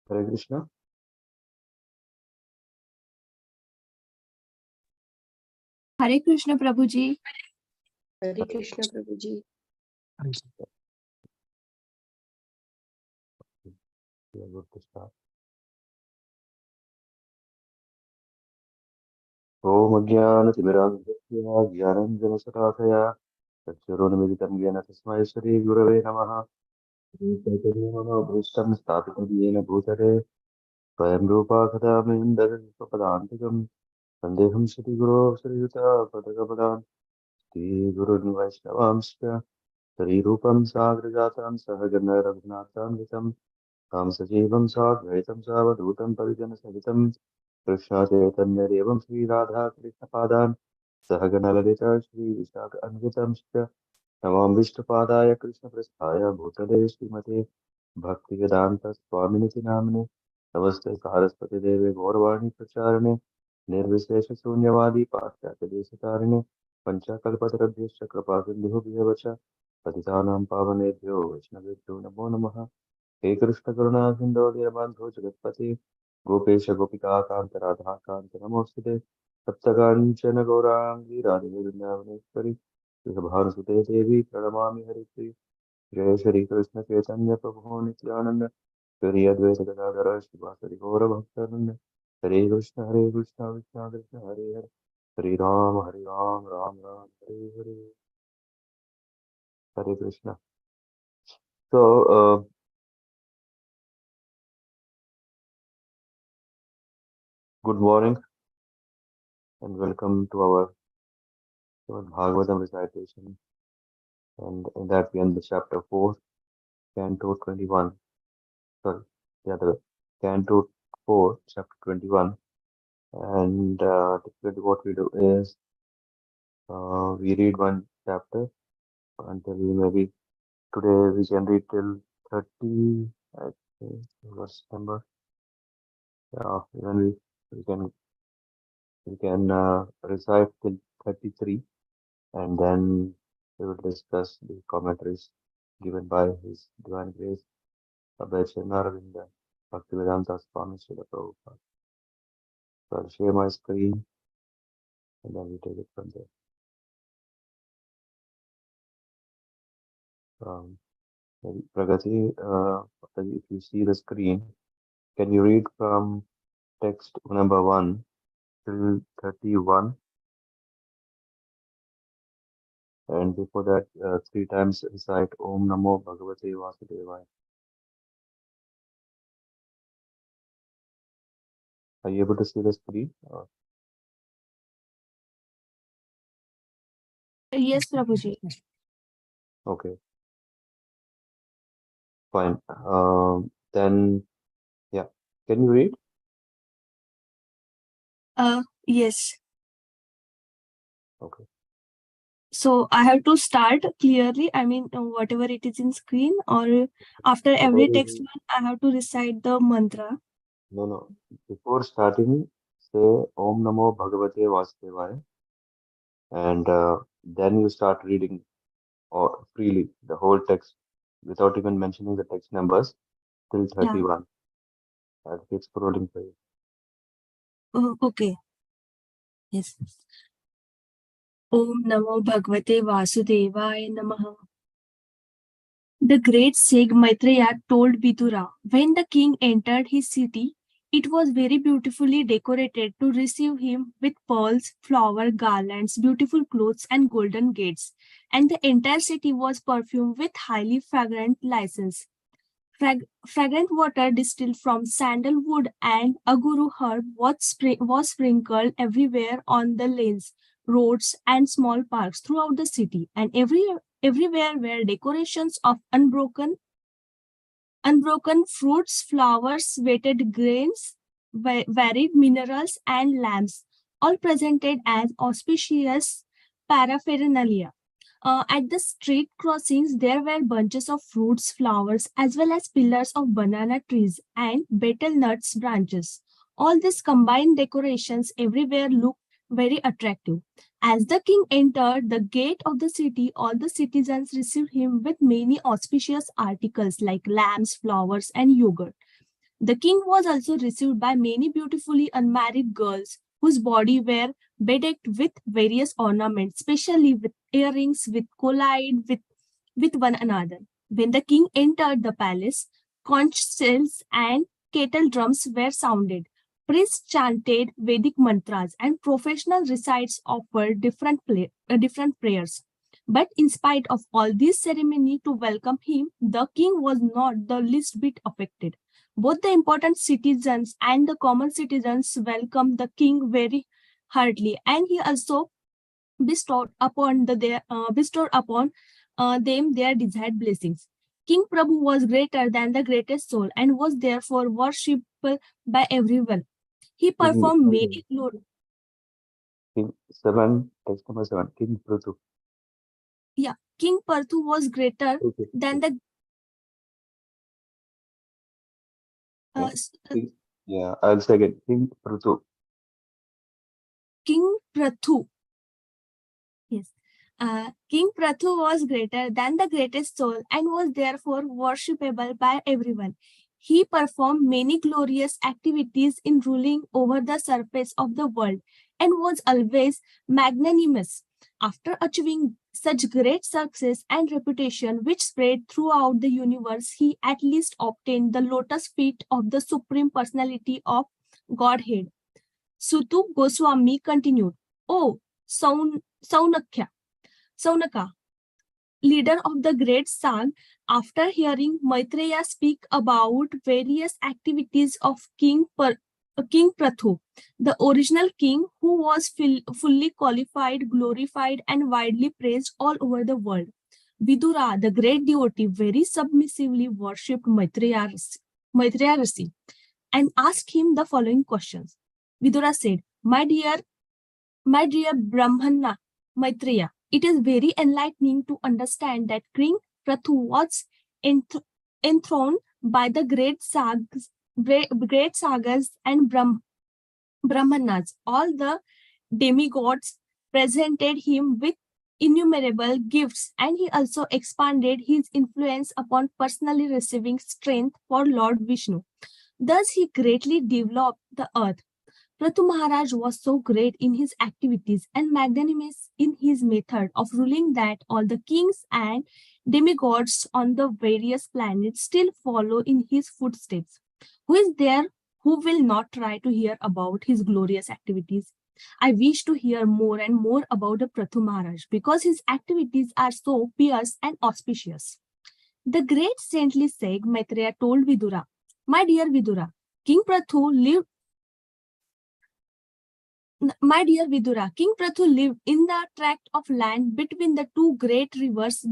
Hare Krishna. Hare Krishna, Prabhuji. Hare Krishna, Prabhuji. We are good to start. Om Ajnana-timirandhasya Jnananjana-salakaya Chakshurunnamilitam Yena Tasmai Shri Gurave Namaha Shri Chaitanya-Manobhishtam Sthapitam Yena Bhutale Swayam Rupa Kadamim Dadasvapadantikam Vandeham Shri Guru Shri Yuta Padagapadan Shri Guru Vaishnavamsya Shri Rupam Sagrajatam Sahagana Raghunatham Vitam Tam Sajivam Sadvaitam Savadutam Parijana Sahitam Krishna Chaitanya Devam Shri Radha Krishna Padan Sahagana Lalita Shri Vishaka Anvitam Shya Navam Vishnupadaya Krishna Prasthaya Bhutale Srimate Bhaktivedanta Swaminiti Namane Namaste Saraswati Deve Gaurvani Pracharane Nirvishesha Sunyavadi Paschatya Deshatarine Panchakalpatarabhyascha Krapasindhu Bhyavacha Patitanam Pavanebhyo Vaishnavebhyo Namo Namaha He Krishna Karuna Sindhu Diyabandhu Jagatpati Gopesha Gopika Kanta Radha Kanta Namostute Saptakanchana Gaurangi Radhe Vrindavaneshwari Bhanusude Devi Pranamami Haripriya Jai Shri Krishna Chaitanya Prabhu Nityananda Shri Advaita Gadadhara Srivasari Gaura Bhaktananda Hare Krishna Krishna Krishna Hare Hare Hare Ram Ram Ram Hare Hare Hare Krishna. So good morning and welcome to our Śrīmad-Bhāgavatam recitation, and in that we end the chapter 4, Canto 21. Sorry, the Canto 4, chapter 21. And typically what we do is we read one chapter until maybe today we can read till 30, I think, verse number. Yeah, even we can recite till 33, and then we will discuss the commentaries given by His Divine Grace, Abhay Charanaravinda, Bhaktivedanta Swami Srila Prabhupada. So I'll share my screen and then we take it from there. Pragati, if you see the screen, can you read from text number 1 till 31? And before that, 3 times recite Om Namo Bhagavate Vasudevaya. Are you able to see the screen? Yes, Prabhuji. Okay. Fine. Then, yeah. Can you read? Yes. Okay. So I have to start clearly, I mean, whatever it is in screen, or after every text one, I have to recite the mantra. No. Before starting, say Om Namo Bhagavate Vasudevaya, and then you start reading or freely the whole text without even mentioning the text numbers till 31. Yeah. I'll keep scrolling for you. Okay. Yes. Om Namo Bhagavate Vasudevaya Namaha. The great sage Maitreya told Vidura, when the king entered his city, it was very beautifully decorated to receive him with pearls, flower garlands, beautiful clothes, and golden gates. And the entire city was perfumed with highly fragrant license. Fragrant water distilled from sandalwood and aguru herb was sprinkled everywhere on the lanes, roads, and small parks throughout the city, and everywhere were decorations of unbroken fruits, flowers, weighted grains, varied minerals, and lamps, all presented as auspicious paraphernalia. At the street crossings, there were bunches of fruits, flowers, as well as pillars of banana trees and betel nuts branches. All these combined decorations everywhere looked very attractive. As the king entered the gate of the city, all the citizens received him with many auspicious articles like lamps, flowers, and yogurt. The king was also received by many beautifully unmarried girls whose body were bedecked with various ornaments, especially with earrings, with collide with one another. When the king entered the palace, conch shells and kettle drums were sounded. Priests chanted Vedic mantras and professional recites offered different prayers. But in spite of all this ceremony to welcome him, the king was not the least bit affected. Both the important citizens and the common citizens welcomed the king very heartily, and he also bestowed upon them their desired blessings. King Prabhu was greater than the greatest soul and was therefore worshipped by everyone. He King, performed many glory. King 7, text number 7, King Prithu. Yeah, King Parthu was greater Okay. than the Yeah. Yeah, I'll say again, King Prithu. King Prathu. Yes. King Prathu was greater than the greatest soul and was therefore worshipable by everyone. He performed many glorious activities in ruling over the surface of the world and was always magnanimous. After achieving such great success and reputation, which spread throughout the universe, he at least obtained the lotus feet of the Supreme Personality of Godhead. Sutu Goswami continued, "Oh, Saunakya, Saunaka, leader of the great Sang, after hearing Maitreya speak about various activities of King Prathu, the original king who was fully qualified, glorified, and widely praised all over the world, Vidura, the great devotee, very submissively worshipped Maitreya Rasi and asked him the following questions. Vidura said, My dear Brahmana Maitreya, it is very enlightening to understand that King Prathu was enthroned by the great sagas and Brahmanas. All the demigods presented him with innumerable gifts, and he also expanded his influence upon personally receiving strength for Lord Vishnu. Thus, he greatly developed the earth. Prathu Maharaj was so great in his activities and magnanimous in his method of ruling that all the kings and demigods on the various planets still follow in his footsteps. Who is there who will not try to hear about his glorious activities? I wish to hear more and more about the Prathu Maharaj because his activities are so pious and auspicious." The great saintly sage Maitreya told Vidura, "My dear Vidura, King Prathu lived My dear Vidura, King Prathu lived in the tract of land between the two great rivers,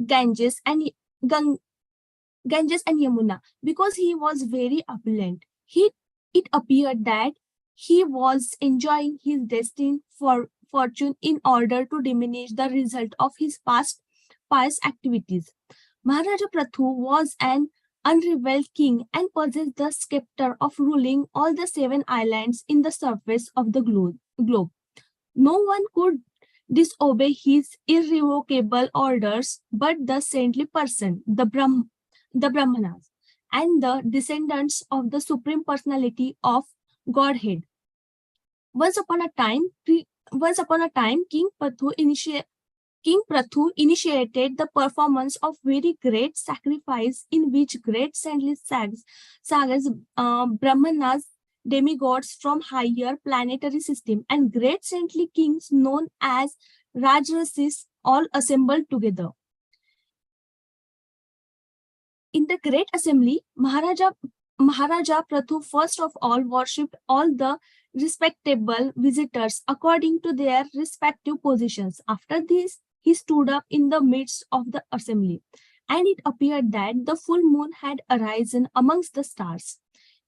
Ganges and Ganges and Yamuna, because he was very opulent. It appeared that he was enjoying his destined fortune in order to diminish the result of his past pious activities. Maharaja Prathu was an unrivaled king and possessed the scepter of ruling all the 7 islands in the surface of the globe. No one could disobey his irrevocable orders but the saintly person, the Brahmanas, and the descendants of the Supreme Personality of Godhead. Once upon a time, King Prathu initiated the performance of very great sacrifice in which great saintly sagas, Brahmanas, demigods from higher planetary system, and great saintly kings known as Rajrasis all assembled together. In the great assembly, Maharaja Prathu first of all worshipped all the respectable visitors according to their respective positions. After this, he stood up in the midst of the assembly, and it appeared that the full moon had arisen amongst the stars.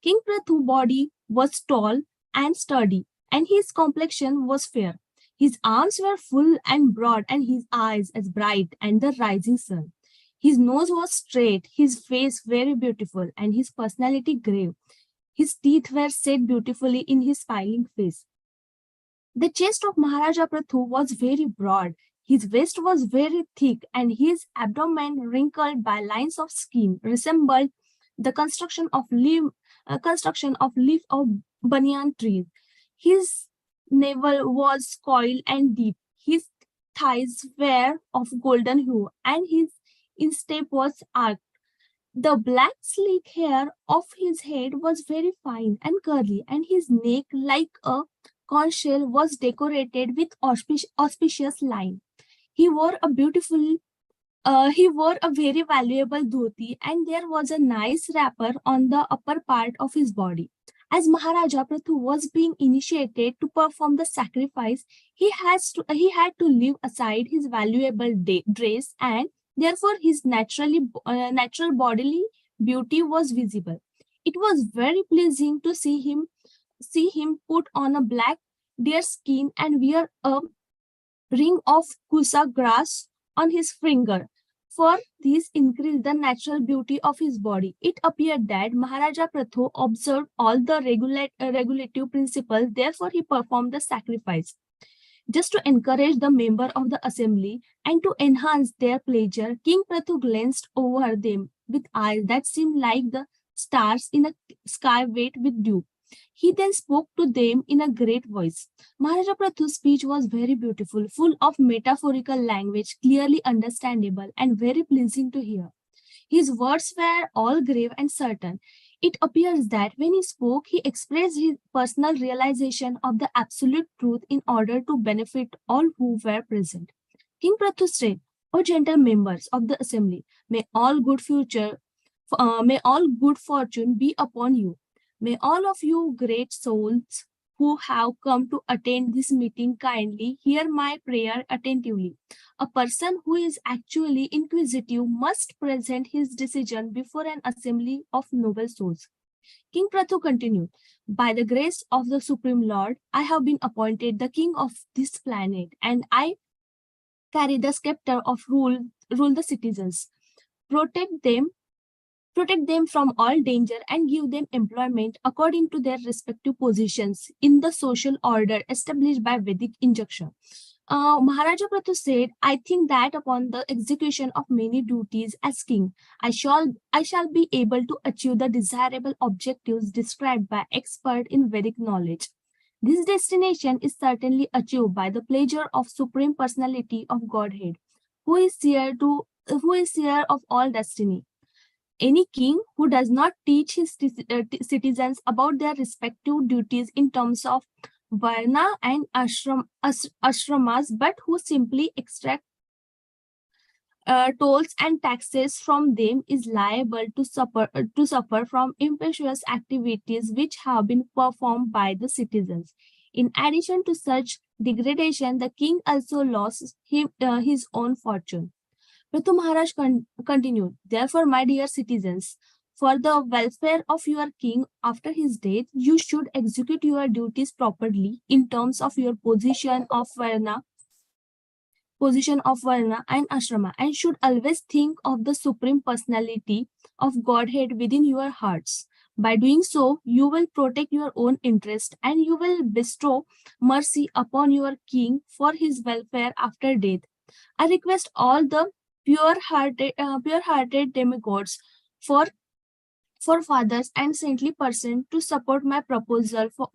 King Prathu's body was tall and sturdy, and his complexion was fair. His arms were full and broad, and his eyes as bright as the rising sun. His nose was straight, his face very beautiful, and his personality grave. His teeth were set beautifully in his smiling face. The chest of Maharaja Prathu was very broad, his waist was very thick, and his abdomen, wrinkled by lines of skin, resembled the construction of leaf of banyan trees. His navel was coiled and deep. His thighs were of golden hue, and his instep was arched. The black sleek hair of his head was very fine and curly, and his neck, like a conch shell, was decorated with auspicious line. He wore a very valuable dhoti, and there was a nice wrapper on the upper part of his body. As Maharaja Prathu was being initiated to perform the sacrifice, he had to leave aside his valuable dress, and therefore his natural bodily beauty was visible. It was very pleasing to see him put on a black deer skin and wear a ring of kusa grass on his finger. For this increased the natural beauty of his body. It appeared that Maharaja Prathu observed all the regulative principles, therefore he performed the sacrifice. Just to encourage the member of the assembly and to enhance their pleasure, King Prathu glanced over them with eyes that seemed like the stars in a sky wet with dew. He then spoke to them in a great voice. Maharaja Prathu's speech was very beautiful, full of metaphorical language, clearly understandable, and very pleasing to hear. His words were all grave and certain. It appears that when he spoke, he expressed his personal realization of the absolute truth in order to benefit all who were present. King Prathu said, "O gentle members of the assembly, may all good fortune be upon you. May all of you great souls who have come to attend this meeting kindly hear my prayer attentively. A person who is actually inquisitive must present his decision before an assembly of noble souls." King Prathu continued, "By the grace of the Supreme Lord, I have been appointed the king of this planet, and I carry the scepter of rule the citizens, protect them from all danger, and give them employment according to their respective positions in the social order established by Vedic injunction." Maharaja Prathu said, "I think that upon the execution of many duties as king, I shall be able to achieve the desirable objectives described by expert in Vedic knowledge. This destination is certainly achieved by the pleasure of Supreme Personality of Godhead, who is seer of all destiny. Any king who does not teach his citizens about their respective duties in terms of varna and ashramas, but who simply extract tolls and taxes from them is liable to suffer from impetuous activities which have been performed by the citizens. In addition to such degradation, the king also lost his own fortune." Prathu Maharaj continued, "Therefore, my dear citizens, for the welfare of your king after his death, you should execute your duties properly in terms of your position of varna and ashrama, and should always think of the Supreme Personality of Godhead within your hearts. By doing so, you will protect your own interest, and you will bestow mercy upon your king for his welfare after death. I request all the pure-hearted demigods, forefathers, and saintly persons to support my proposal for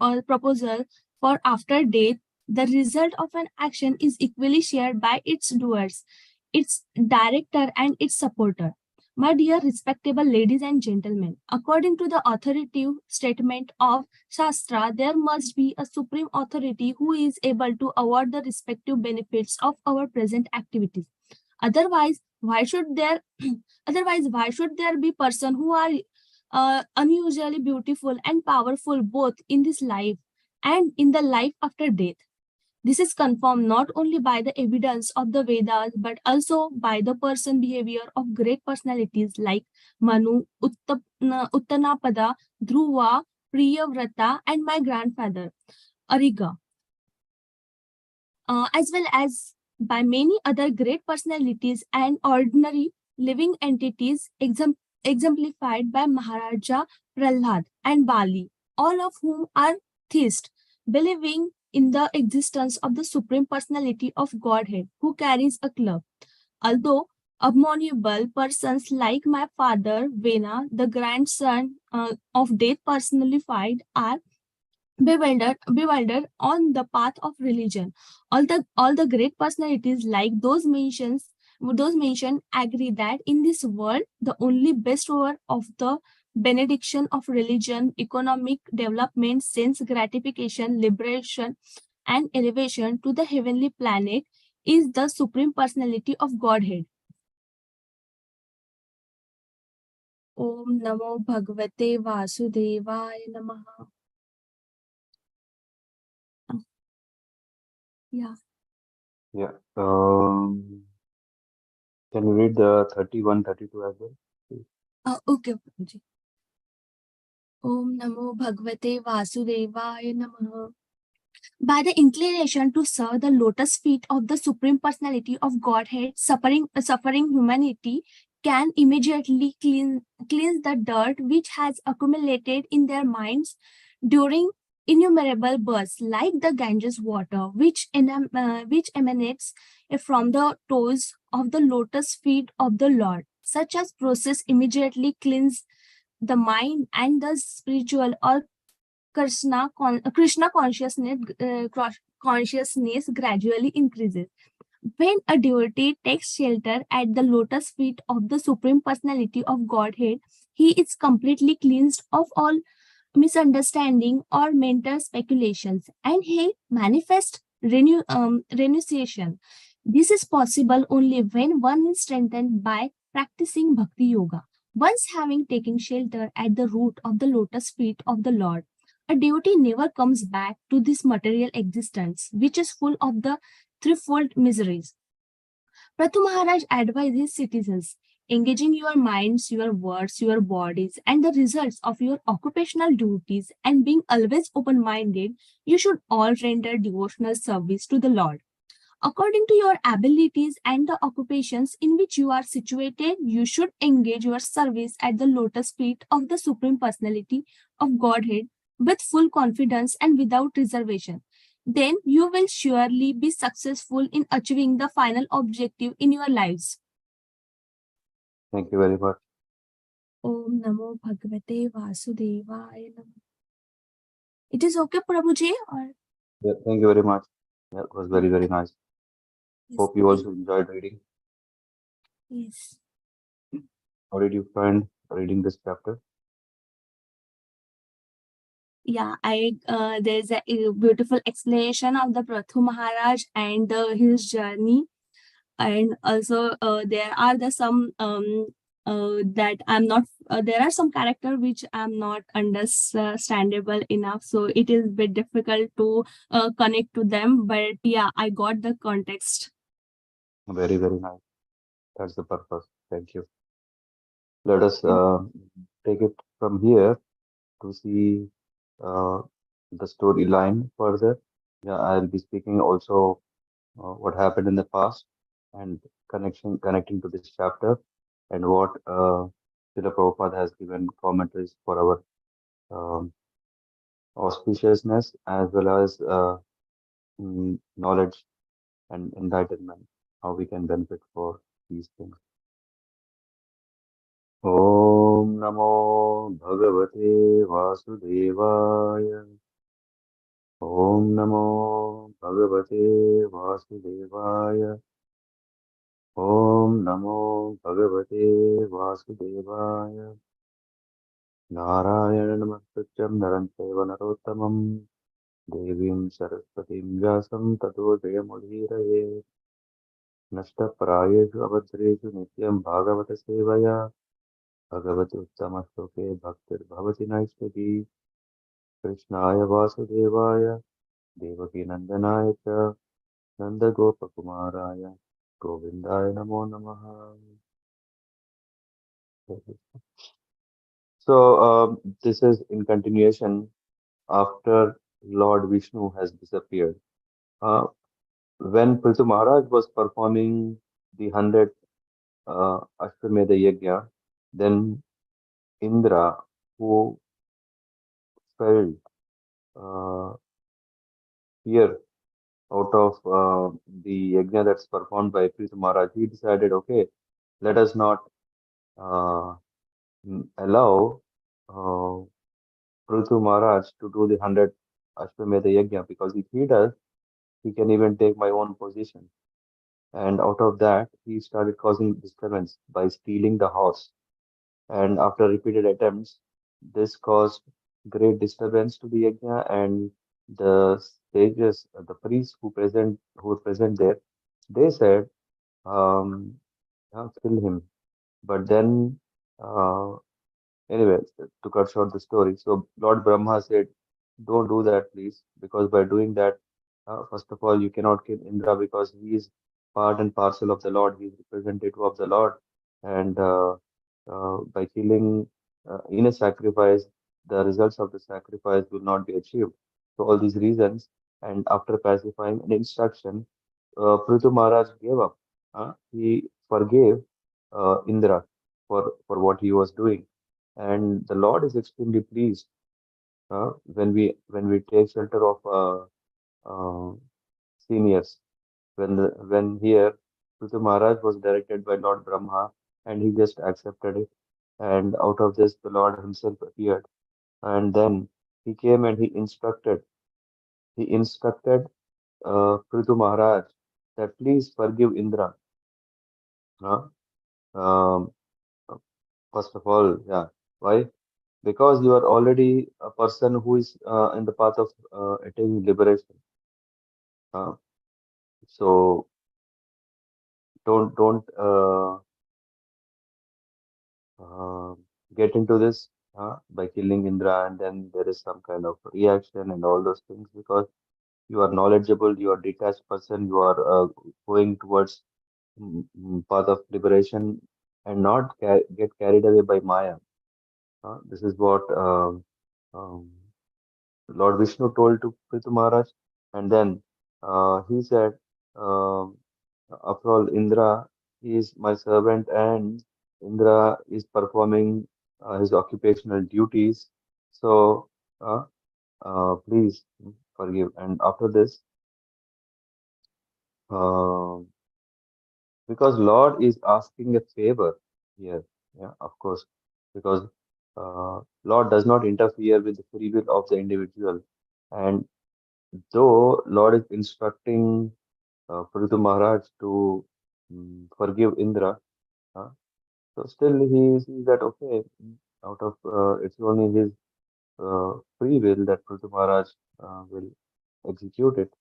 after death. The result of an action is equally shared by its doers, its director, and its supporter. My dear respectable ladies and gentlemen, according to the authoritative statement of Shastra, there must be a supreme authority who is able to award the respective benefits of our present activities. Otherwise, why should there be persons who are unusually beautiful and powerful both in this life and in the life after death? This is confirmed not only by the evidence of the Vedas but also by the person behavior of great personalities like Manu, Uttanapada, Dhruva, Priyavrata, and my grandfather Ariga, as well as by many other great personalities and ordinary living entities exemplified by Maharaja Prahlad and Bali, all of whom are theists, believing in the existence of the Supreme Personality of Godhead who carries a club. Although Abominable persons like my father, Vena, the grandson of death personified, are bewildered on the path of religion. All the great personalities like those mentioned agree that in this world the only best over of the benediction of religion, economic development, sense gratification, liberation, and elevation to the heavenly planet is the supreme personality of Godhead. Om Namo Bhagavate Vasudevaya Namaha. Yeah. Yeah. Can you read the 31, 32 as well, please? Okay, Prabhuji. Om Namo Bhagavate Vasudevaya Namaha. By the inclination to serve the lotus feet of the Supreme Personality of Godhead, suffering humanity can immediately cleanse the dirt which has accumulated in their minds during innumerable births, like the Ganges water, which emanates from the toes of the lotus feet of the Lord. Such as process immediately cleanse the mind, and the spiritual or Krishna consciousness gradually increases. When a devotee takes shelter at the lotus feet of the Supreme Personality of Godhead, he is completely cleansed of all misunderstanding or mental speculations, and he manifests renunciation. This is possible only when one is strengthened by practicing bhakti yoga. Once having taken shelter at the root of the lotus feet of the Lord, a devotee never comes back to this material existence, which is full of the threefold miseries. Prathu Maharaj advised his citizens, engaging your minds, your words, your bodies, and the results of your occupational duties, and being always open minded, you should all render devotional service to the Lord. According to your abilities and the occupations in which you are situated, you should engage your service at the lotus feet of the Supreme Personality of Godhead with full confidence and without reservation. Then you will surely be successful in achieving the final objective in your lives. Thank you very much. Om Namo Bhagavate Vasudevaya Namo. It is okay, Prabhuji? Or Yeah, thank you very much. Yeah, it was very, very nice. yes, Hope you also enjoyed reading. yes. How did you find reading this chapter? Yeah, there's a beautiful explanation of the Prathu Maharaj and his journey, and also there are some that I'm not. There are some character which I'm not understandable enough, so it is a bit difficult to connect to them. But yeah, I got the context. Very, very nice. That's the purpose. Thank you. Let us take it from here to see uh, the storyline further. Yeah, I'll be speaking also what happened in the past and connecting to this chapter and what Srila Prabhupada has given commentaries for our um, auspiciousness as well as knowledge and enlightenment, how we can benefit for these things. Om Namo Bhagavate Vasudevaya. Om Namo Bhagavate Vasudevaya. Om Namo Bhagavate Vasudevaya. Narayana Namastutyam Naranchaiva Narottamam Devim Saraswatim Vyasam Tato Jayamudhiraye. नष्टप्रायेषु अभद्रेषु नित्यं भागवत सेवया भगवति उत्तमश्लोके भक्तिर्भवति नैष्ठिकी कृष्णाय वासुदेवाय देवकीनन्दनाय च नन्दगोपकुमाराय गोविन्दाय नमो नमः. So this is in continuation after Lord Vishnu has disappeared. When Prithu Maharaj was performing the 100 Ashwamedha Yajna, then Indra, who felt fear out of the yajna that's performed by Prithu Maharaj, he decided, okay, let us not allow Prithu Maharaj to do the 100 Ashwamedha Yajna, because if he does, he can even take my own position. And out of that, he started causing disturbance by stealing the horse. And after repeated attempts, this caused great disturbance to the yajna, and the sages, the priests who were present there, they said, kill him. But then, uh, anyway, to cut short the story, so Lord Brahma said, don't do that, please, because by doing that, first of all, you cannot kill Indra because he is part and parcel of the Lord, he is representative of the Lord. And by killing in a sacrifice, the results of the sacrifice will not be achieved. So, all these reasons, and after pacifying an instruction, Prithu Maharaj gave up. He forgave Indra for what he was doing, and the Lord is extremely pleased when we take shelter of uh, seniors. When here Prithu Maharaj was directed by Lord Brahma, and he just accepted it, and out of this the Lord himself appeared, and then he came and he instructed Prithu Maharaj that please forgive Indra. Uh, um, First of all, yeah. Why? Because you are already a person who is in the path of attaining liberation. Uh, so don't get into this by killing Indra, and then there is some kind of reaction and all those things, because you are knowledgeable, you are detached person, you are going towards path of liberation, and not get carried away by Maya. This is what um, Lord Vishnu told to Prithu Maharaj, and then he said, um, after all, Indra is my servant, and Indra is performing his occupational duties. So uh, please forgive. And after this, uh, because Lord is asking a favor here, yeah, of course, because Lord does not interfere with the free will of the individual, and though Lord is instructing Prithu Maharaj to forgive Indra, uh, so still he sees that okay, out of it's only his free will that Prithu Maharaj will execute it,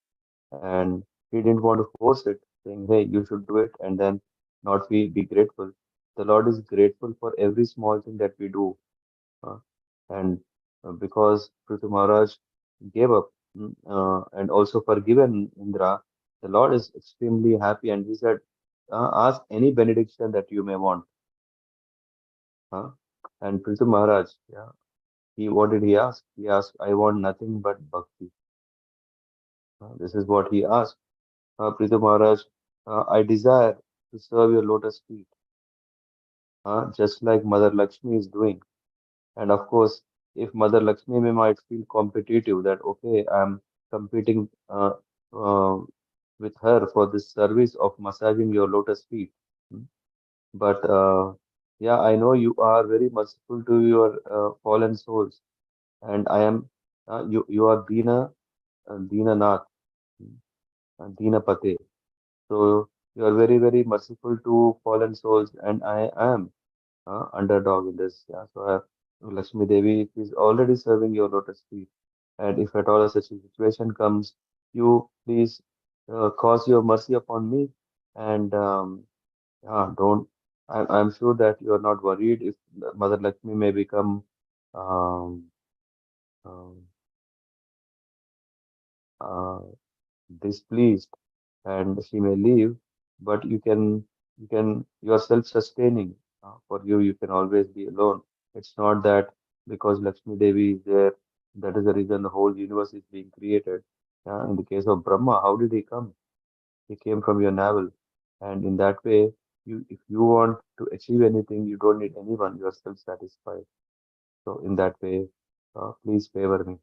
and he didn't want to force it, saying, "Hey, you should do it," and then not be grateful. The Lord is grateful for every small thing that we do, uh, and because Prithu Maharaj gave up and also forgiven Indra, the Lord is extremely happy, and he said, "Ask any benediction that you may want." Uh, and Prithu Maharaj, yeah, he what did he ask? He asked, "I want nothing but bhakti." This is what he asked. Prithu Maharaj, I desire to serve your lotus feet, just like Mother Lakshmi is doing. And of course, if Mother Lakshmi may might feel competitive, that okay, I'm competing uh, with her for this service of massaging your lotus feet. Hmm. But yeah, I know you are very merciful to your fallen souls, and I am you are Dina Nath, Dina Pate. So you are very very merciful to fallen souls, and I am underdog in this. Yeah, so Lakshmi Devi is already serving your lotus feet, and if at all such a situation comes, you please cause your mercy upon me, and don't. I'm sure that you are not worried if Mother Lakshmi may become um, um, uh, displeased and she may leave, but you are self-sustaining. For you can always be alone. It's not that because Lakshmi Devi is there, that is the reason the whole universe is being created. In the case of Brahma, how did he come? He came from your navel, and in that way, if you want to achieve anything, you don't need anyone. You are self-satisfied. So in that way, please favor me.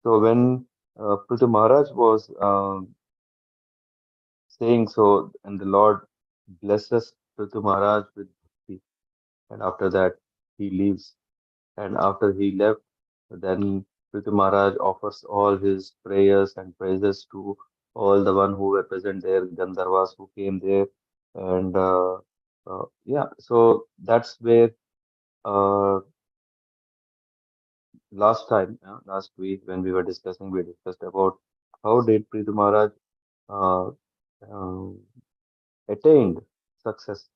So when Prithu Maharaj was saying so, and the Lord blesses Prithu Maharaj with and after that he leaves. And after he left, then Prithu Maharaj offers all his prayers and praises to all the one who were present there, Gandharvas who came there, and yeah, so that's where uh, last week when we were discussing, we discussed about how did Prithu Maharaj uh, uh, attained success,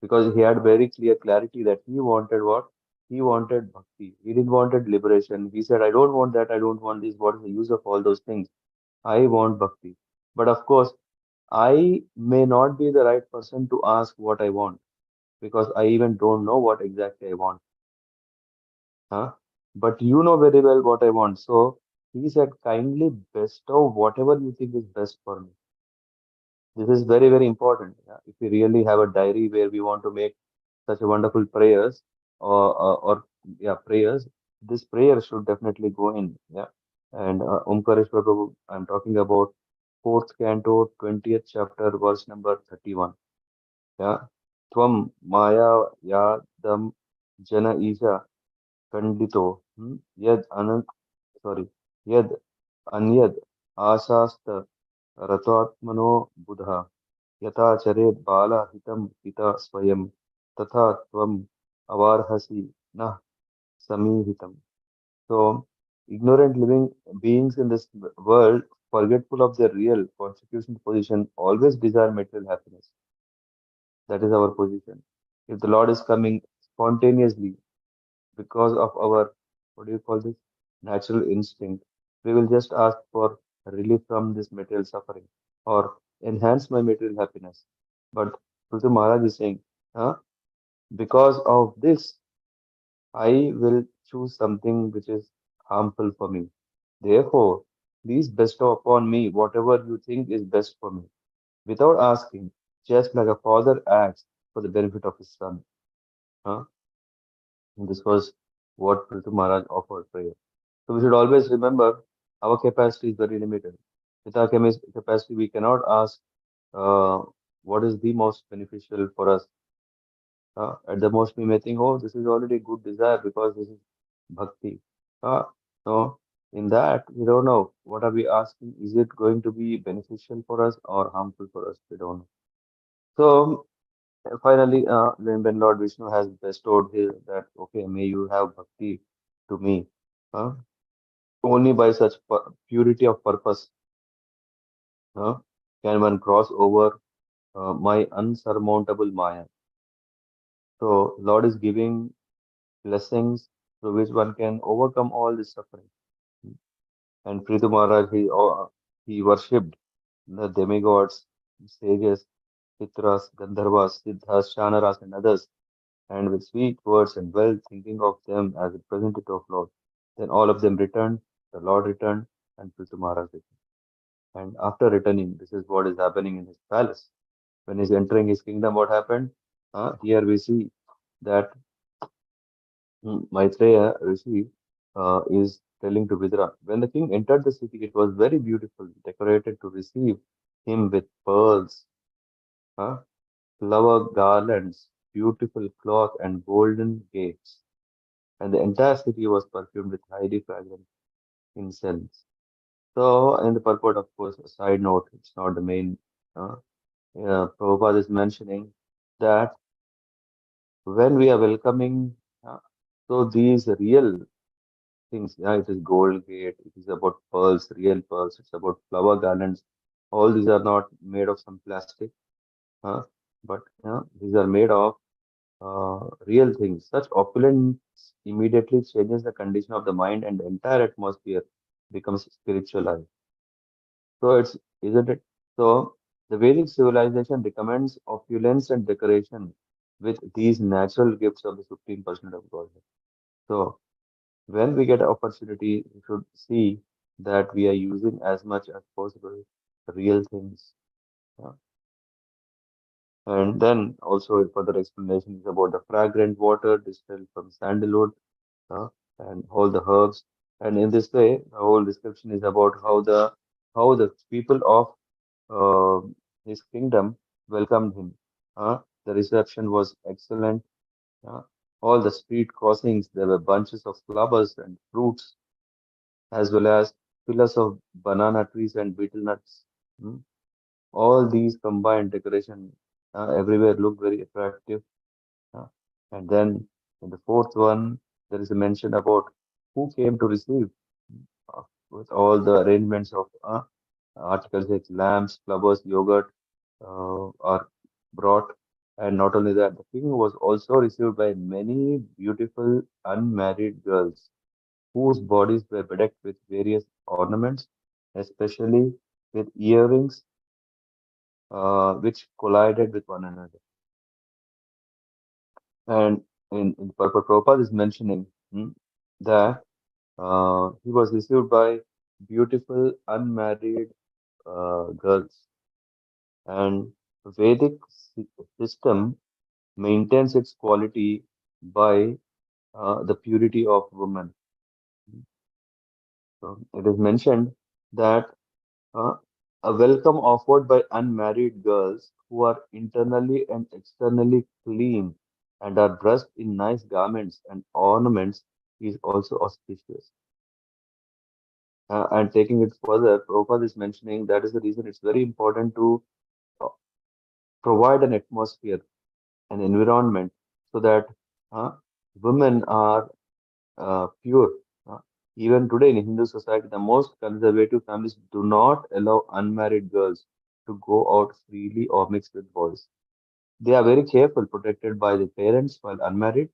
because he had very clear clarity that he wanted what? He wanted bhakti. He didn't wanted liberation. He said, I don't want that. I don't want this. What is the use of all those things? I want bhakti. But of course, I may not be the right person to ask what I want, because I even don't know what exactly I want. Huh? But you know very well what I want. So he said, kindly bestow whatever you think is best for me. This is very, very important. Yeah? If we really have a diary where we want to make such a wonderful prayers or yeah, prayers, this prayer should definitely go in. Yeah. And Omkareshwar Prabhu, I'm talking about fourth canto, 20th chapter, verse number 31. Yeah. Tvam Maya Yadam Jana Isha Kandito Yad Anand sorry Yad Anyad Asasta Ratatmano Buddha यथा चरेत बाला हितम पिता स्वयं तथा त्वम अवार्हसि न समीहितम. So, ignorant living beings in this world, forgetful of their real constitutional position, always desire material happiness. That is our position. If the Lord is coming spontaneously because of our, what do you call this, natural instinct, we will just ask for relief from this material suffering or enhance my material happiness. But Prithu Maharaj is saying, huh, because of this, I will choose something which is harmful for me. Therefore, please bestow upon me whatever you think is best for me, without asking, just like a father acts for the benefit of his son. Huh? And this was what Prithu Maharaj offered prayer. So we should always remember our capacity is very limited. With our capacity, we cannot ask uh, what is the most beneficial for us. At the most, we may think, oh, this is already good desire because this is bhakti. No, in that, we don't know. What are we asking? Is it going to be beneficial for us or harmful for us? We don't know. So finally, when Lord Vishnu has bestowed his that, okay, may you have bhakti to me. Uh, only by such purity of purpose uh, can one cross over my unsurmountable Maya. So Lord is giving blessings through which one can overcome all this suffering. And Prithu Maharaj, he worshipped the demigods, sages, Pitras, Gandharvas, Siddhas, Shanaras, and others, and with sweet words and well thinking of them as representative of Lord. Then all of them returned, the Lord returned, and Prithu Maharaj returned. And after returning, this is what is happening in his palace. When he's entering his kingdom, what happened? Here we see that Maitreya Rishi is telling to Vidura, when the king entered the city, it was very beautiful, decorated to receive him with pearls, uh, flower garlands, beautiful cloth, and golden gates. And the entire city was perfumed with highly fragrant incense. So, in the purport, of course, a side note, it's not the main. Uh, Prabhupada is mentioning that when we are welcoming, so these real things. Yeah, it is gold gate. It is about pearls, real pearls. It's about flower garlands. All these are not made of some plastic, huh? But these are made of real things. Such opulence immediately changes the condition of the mind, and the entire atmosphere becomes spiritualized. So it's isn't it? So the Vedic civilization recommends opulence and decoration with these natural gifts of the Supreme Personality of Godhead. So when we get opportunity, we should see that we are using as much as possible real things. Yeah. And then also further explanation is about the fragrant water distilled from sandalwood uh, and all the herbs. And in this way, the whole description is about how the people of his kingdom welcomed him. The reception was excellent. all the street crossings, there were bunches of flowers and fruits, as well as pillars of banana trees and betel nuts. Hmm. All these combined decoration everywhere look very attractive. uh, and then in the fourth one, there is a mention about who came to receive uh, with all the arrangements of articles like lamps, flowers, yogurt are brought. And not only that, the king was also received by many beautiful unmarried girls whose bodies were bedecked with various ornaments, especially with earrings which collided with one another. And in Prabhupada is mentioning that he was received by beautiful unmarried girls. And Vedic system maintains its quality by the purity of woman. So it is mentioned that uh, a welcome offered by unmarried girls who are internally and externally clean and are dressed in nice garments and ornaments is also auspicious. And taking it further, Prabhupada is mentioning that is the reason it's very important to uh, provide an atmosphere, an environment, so that uh, women are pure. Uh, Even today in Hindu society, the most conservative families do not allow unmarried girls to go out freely or mix with boys. They are very careful, protected by the parents while unmarried.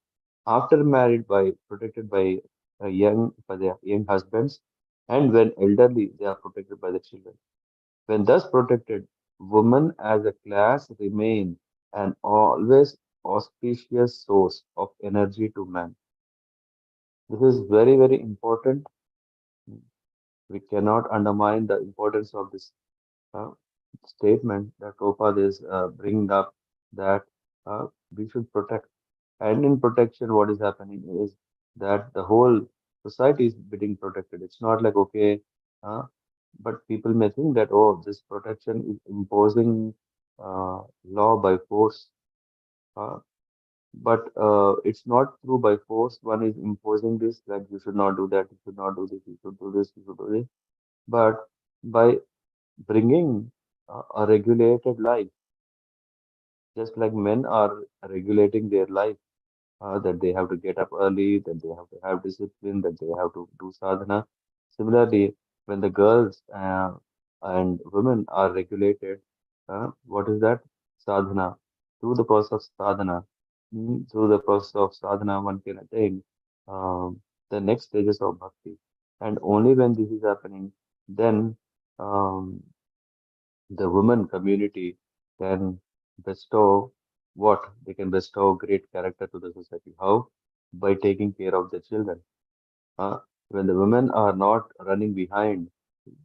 After married, by protected by their young husbands, and when elderly, they are protected by the children. When thus protected, women as a class remain an always auspicious source of energy to man. This is very, very important. We cannot undermine the importance of this uh, statement that Prabhupada is bringing up, that we should protect. And in protection, what is happening is that the whole society is being protected. It's not like, okay, uh, but people may think that, oh, this protection is imposing law by force. Uh, but it's not true by force. One is imposing this, like you should not do that, you should not do this, you should do this, you should do this. But by bringing a regulated life, just like men are regulating their life, that they have to get up early, that they have to have discipline, that they have to do sadhana. Similarly, when the girls and women are regulated, what is that? Sadhana. Through the process of sadhana, through the process of sadhana, one can attain the next stages of bhakti. And only when this is happening, then um, the women community can bestow what? They can bestow great character to the society. How? By taking care of the children. Uh, when the women are not running behind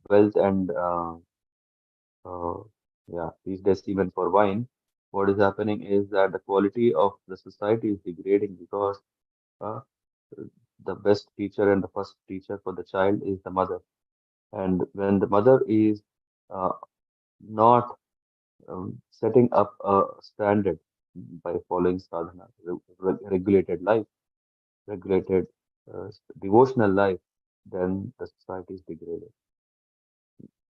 wealth and uh, yeah, these days even for wine, what is happening is that the quality of the society is degrading because uh, the best teacher and the first teacher for the child is the mother. And when the mother is not setting up a standard by following sadhana, regulated life, regulated devotional life, then the society is degraded.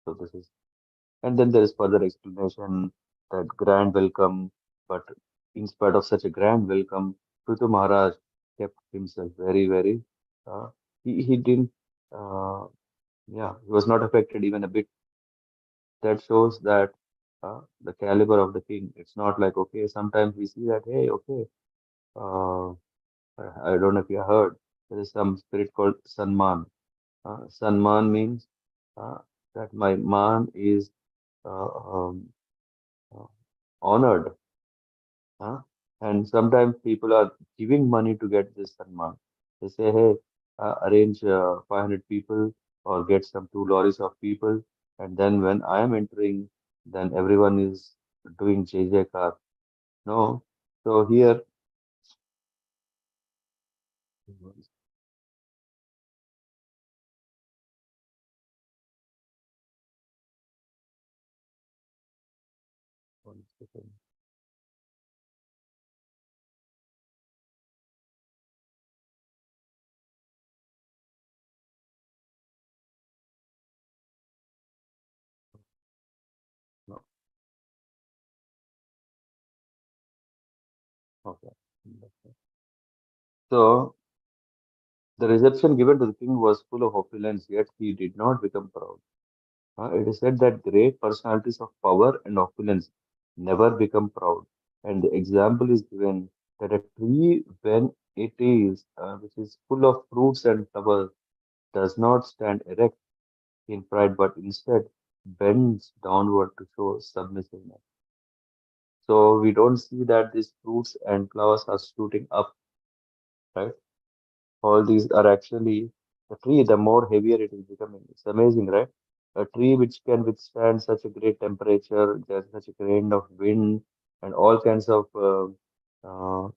So this is, and then there is further explanation that grand welcome, but in spite of such a grand welcome, Prithu Maharaj kept himself very, very, uh, he didn't, uh, yeah, he was not affected even a bit. That shows that the caliber of the king. It's not like, okay, sometimes we see that, hey, okay, uh, I don't know if you heard, there is some spirit called Sanman. Sanman means uh, that my man is uh, um, uh, honored. Uh, and sometimes people are giving money to get this Sanman. They say, hey, arrange 500 people or get some 2 lorries of people. And then when I am entering, then everyone is doing JJ. No. So here, one second. So the reception given to the king was full of opulence, yet he did not become proud. It is said that great personalities of power and opulence never become proud. And the example is given that a tree, when it is, which is full of fruits and flowers, does not stand erect in pride, but instead bends downward to show submissiveness. So we don't see that these fruits and flowers are shooting up, right? All these are actually the tree, the more heavier it is becoming. It's amazing, right? A tree which can withstand such a great temperature, there's such a kind of wind and all kinds of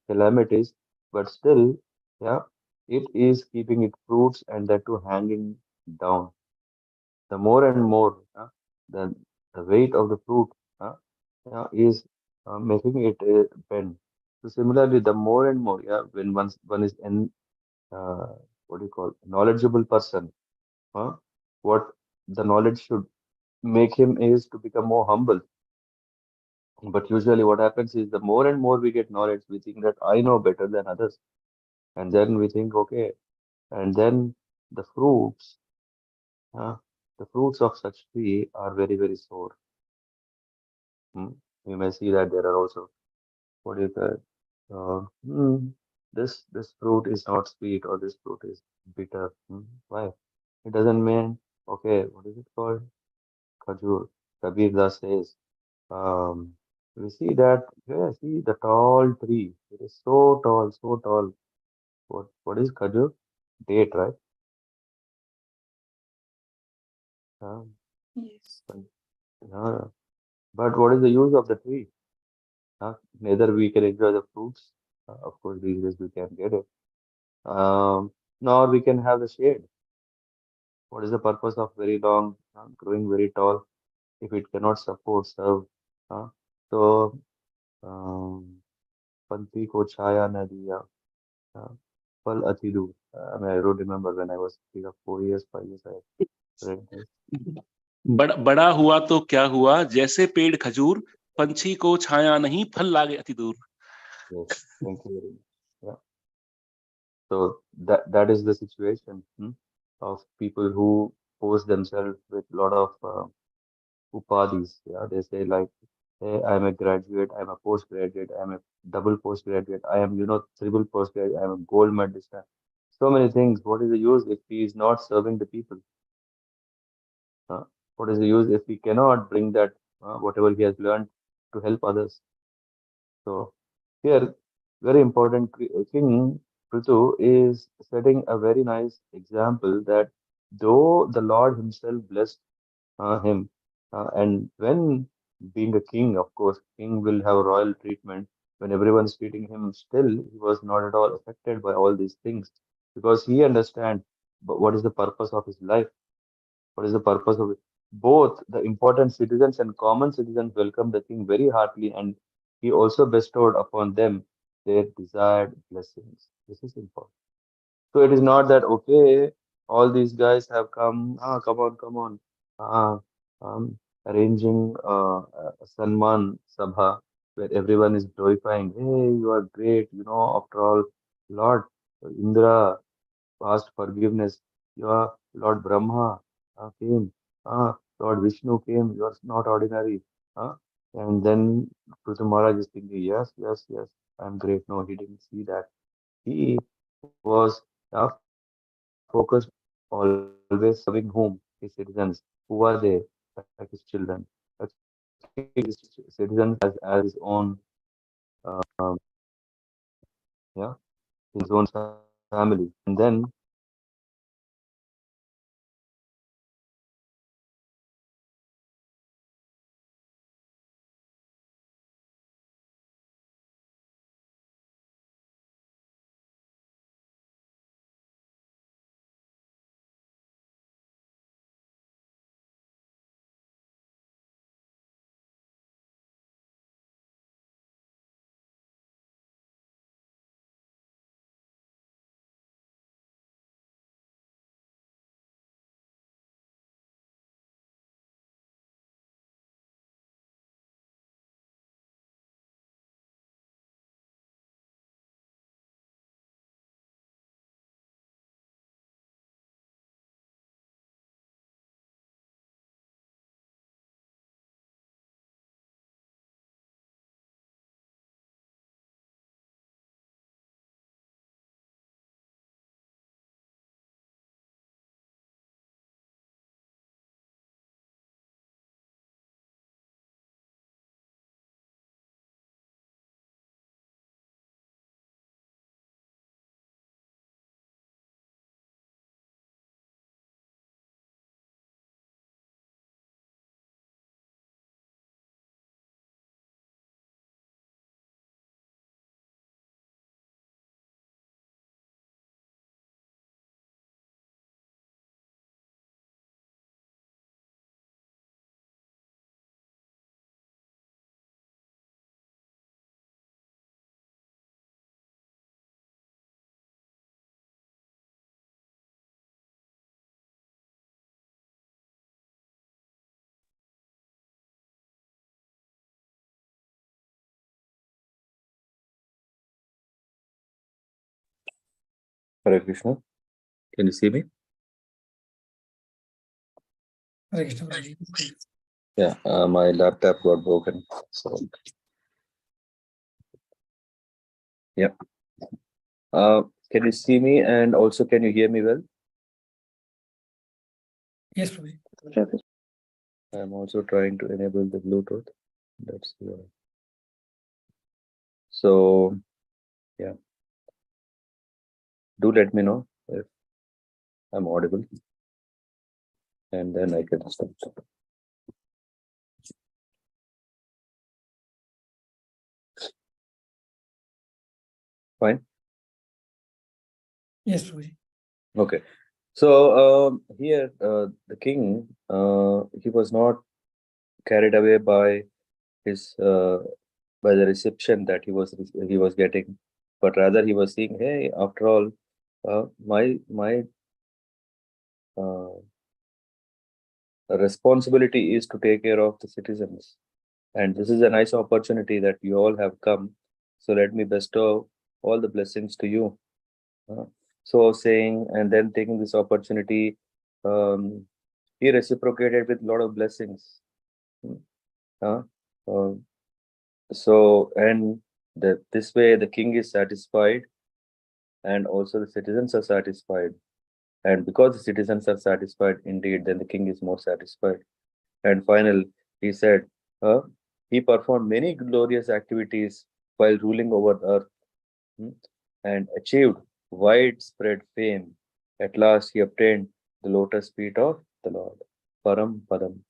calamities, but still, yeah, it is keeping its fruits and that too hanging down. The more and more, the weight of the fruit is making it bend. So similarly, the more and more, yeah, when one is in uh, what do you call knowledgeable person, huh? What the knowledge should make him is to become more humble. But usually, what happens is the more and more we get knowledge, we think that I know better than others, and then we think, okay, and then the fruits, uh, the fruits of such tree are very very sour. Hmm? You may see that there are also what do you call this fruit is not sweet or this fruit is bitter. Why? It doesn't mean okay. What is it called? Khajur. Kabir Das says. Um, we see that, yeah, see the tall tree. It is so tall, so tall. What is Khajur? Date, right? Um, Yes. uh, but what is the use of the tree? Neither we can enjoy the fruits. Of course, these days we can get it. Nor we can have the shade. What is the purpose of very long, growing very tall if it cannot support, serve? Uh, so, um, पंथी को छाया न दिया Pal Atidu. I mean, I don't remember when I was 4 years, 5 years. I read this. बड़ा हुआ तो क्या हुआ, जैसे पेड़ खजूर, पंछी को छाया नहीं, फल लागे अति दूर. Yes, thank you very much. Yeah. So that is the situation of people who pose themselves with a lot of upadhis. Yeah, they say like, hey, I'm a graduate, I'm a postgraduate, I'm a double postgraduate, I am, triple postgraduate, I'm a gold medalist. So many things. What is the use if he is not serving the people? Uh, what is the use if we cannot bring that whatever he has learned to help others? So here, very important, King Prithu is setting a very nice example that though the Lord Himself blessed him, and when being a king, of course, king will have royal treatment. When everyone is treating him, still he was not at all affected by all these things because he understands what is the purpose of his life. What is the purpose of it? Both the important citizens and common citizens welcomed the king very heartily, and he also bestowed upon them their desired blessings. This is important. So it is not that okay, all these guys have come. Come on, ah, arranging a Sanman Sabha where everyone is glorifying. Hey, you are great. After all, Lord Indra asked forgiveness. Your Lord Brahma came. Lord Vishnu came. You are not ordinary. Uh, and then Prithu Maharaj is thinking, yes, yes, yes, I'm great. No, he didn't see that. He was focused always serving whom? His citizens. Who are they? Like his children. A king treats his citizens as his own, yeah, his own family. And then Hare Krishna. Can you see me? Hare Krishna, Prabhuji. Yeah, my laptop got broken. So, yeah. Can you see me and also can you hear me well? Yes, Prabhuji. Prabhuji. I'm also trying to enable the Bluetooth. Let's see. So, yeah. Do let me know if I'm audible. And then I can start. Fine. Yes, Prabhuji. Okay. So here the king, he was not carried away by his by the reception that he was getting, but rather he was saying, "Hey, after all, my responsibility is to take care of the citizens, and this is a nice opportunity that you all have come. So let me bestow all the blessings to you." So saying and then taking this opportunity, he reciprocated with a lot of blessings. Uh, uh, so and this way the king is satisfied, and also the citizens are satisfied. And because the citizens are satisfied, indeed, then the king is more satisfied. And final, he said, he performed many glorious activities while ruling over the earth, hmm, and achieved widespread fame. At last, he obtained the lotus feet of the Lord, Param Padam.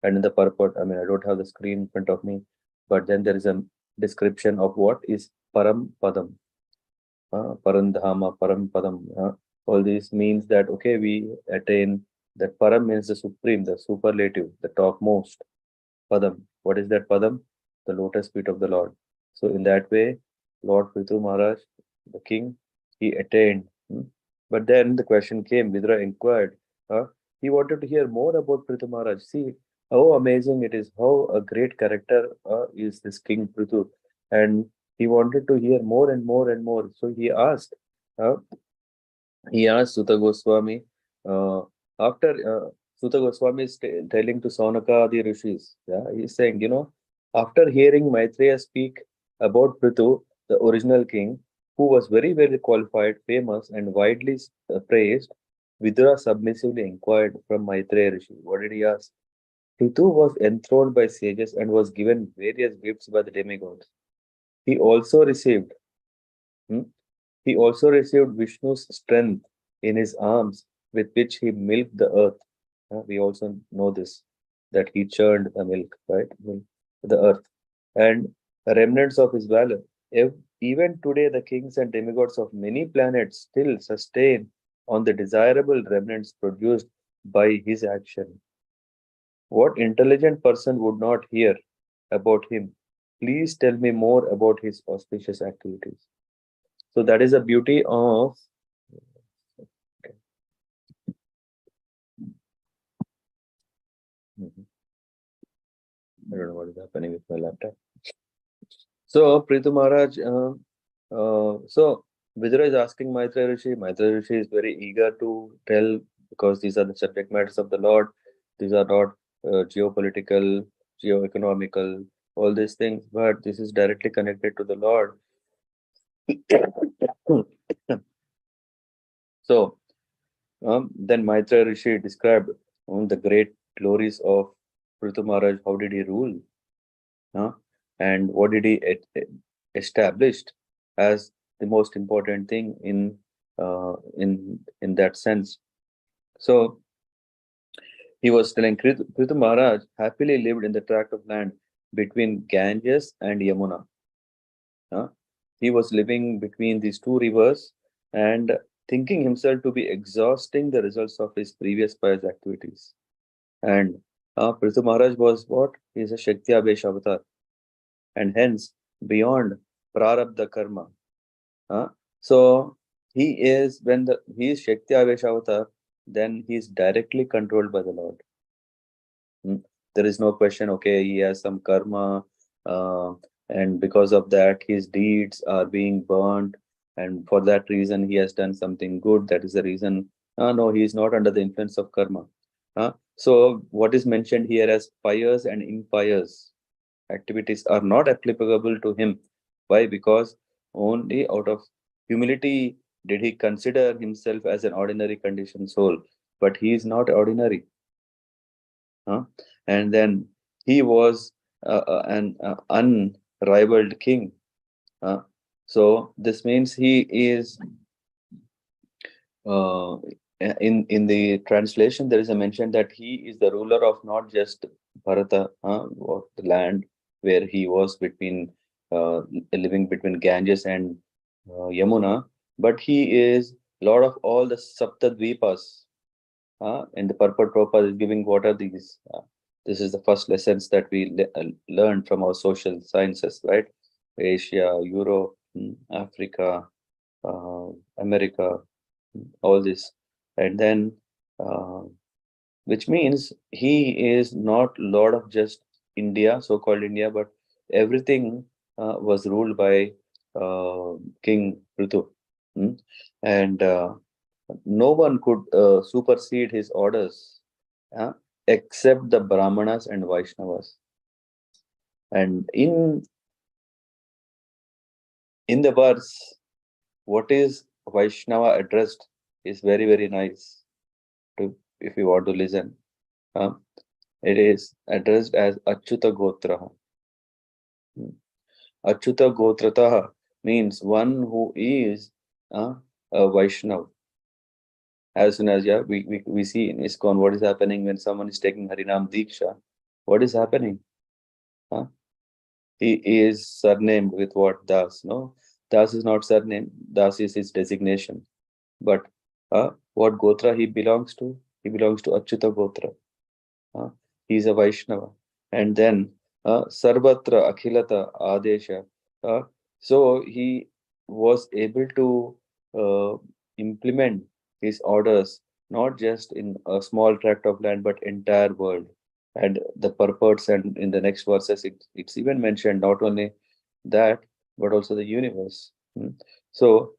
And in the purport, I mean, I don't have the screen in front of me, but then there is a description of what is Param Padam, Parandhama, Param Padam. All these means that, okay, we attain that Param means the supreme, the superlative, the topmost. Padam. What is that Padam? The lotus feet of the Lord. So in that way, Lord Prithu Maharaj, the king, he attained. But then the question came, Vidura inquired. He wanted to hear more about Prithu Maharaj. See how amazing it is, how a great character is this King Prithu. And he wanted to hear more and more and more. So uh, he asked Sutta Goswami, after Sutta Goswami is telling to Saunaka the rishis, yeah, he's saying, after hearing Maitreya speak about Prithu, the original king, who was very, very qualified, famous, and widely praised, Vidura submissively inquired from Maitreya Rishi. What did he ask? Prithu was enthroned by sages and was given various gifts by the demigods. He also received hmm, he also received Vishnu's strength in his arms with which he milked the earth. We also know this, that he churned the milk, right? The earth. And remnants of his valor. Even today, the kings and demigods of many planets still sustain on the desirable remnants produced by his action. What intelligent person would not hear about him? Please tell me more about his auspicious activities. So that is the beauty of. I don't know what is happening with my laptop. So Prithu Maharaj, so Vidura is asking Maitreya Rishi. Maitreya Rishi is very eager to tell, because these are the subject matters of the Lord. These are not geopolitical, geo-economical, all these things, but this is directly connected to the Lord. So then Maitreya Rishi described the great glories of Prithu Maharaj. How did he rule? And what did he established as the most important thing in that sense? So he was telling Prithu Maharaj happily lived in the tract of land between Ganges and Yamuna. He was living between these two rivers and thinking himself to be exhausting the results of his previous pious activities. And Prithu Maharaj was what? He is a Shakti Abhesh avatar, and hence beyond prarabdha karma. So he is, when he is Shakti Avesh avatar, then he is directly controlled by the Lord. There is no question, okay, he has some karma, and because of that his deeds are being burnt, and for that reason he has done something good. That is the reason. No, he is not under the influence of karma. So what is mentioned here as pious and impious activities are not applicable to him. Why? Because only out of humility did he consider himself as an ordinary conditioned soul, but he is not ordinary. And then he was an unrivaled king. So this means he is uh, in the translation there is a mention that he is the ruler of not just Bharata, or the land where he was between living between Ganges and Yamuna, but he is lord of all the Saptadvipas. And the purport Prabhupada is giving what are these? This is the first lessons that we learned from our social sciences, right? Asia, Europe, Africa, America, all this. And then, which means he is not Lord of just India, so called India, but everything was ruled by King Prithu. And no one could supersede his orders except the Brahmanas and Vaishnavas. And in the verse, what is Vaishnava addressed is very, very nice if you want to listen. It is addressed as Achyuta Gotraha. Achyuta Gotrataha means one who is a Vaishnav. As soon as we see in ISKCON what is happening when someone is taking Harinam Diksha. What is happening? He is surnamed with what? Das. No, Das is not surname. Das is his designation. But what Gotra he belongs to? He belongs to Achyuta Gotra. He is a Vaishnava. And then Sarvatra Akhilata Adesha. So he was able to implement his orders not just in a small tract of land but entire world. And the purports and in the next verses it's even mentioned not only that but also the universe. So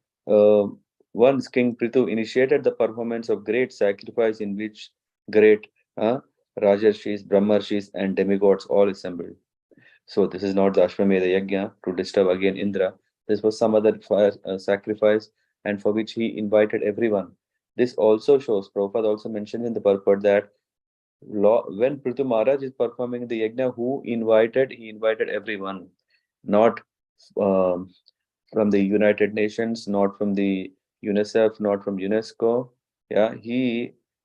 once King Prithu initiated the performance of great sacrifice in which great Rajarshis, Brahmarshis and demigods all assembled. So this is not the Ashwamedha Yajna to disturb again Indra. This was some other sacrifice and for which he invited everyone. This also shows, Prabhupada also mentioned in the purport that when Prithu Maharaj is performing the Yajna, who invited? He invited everyone, not from the United Nations, not from the UNICEF, not from UNESCO. Yeah,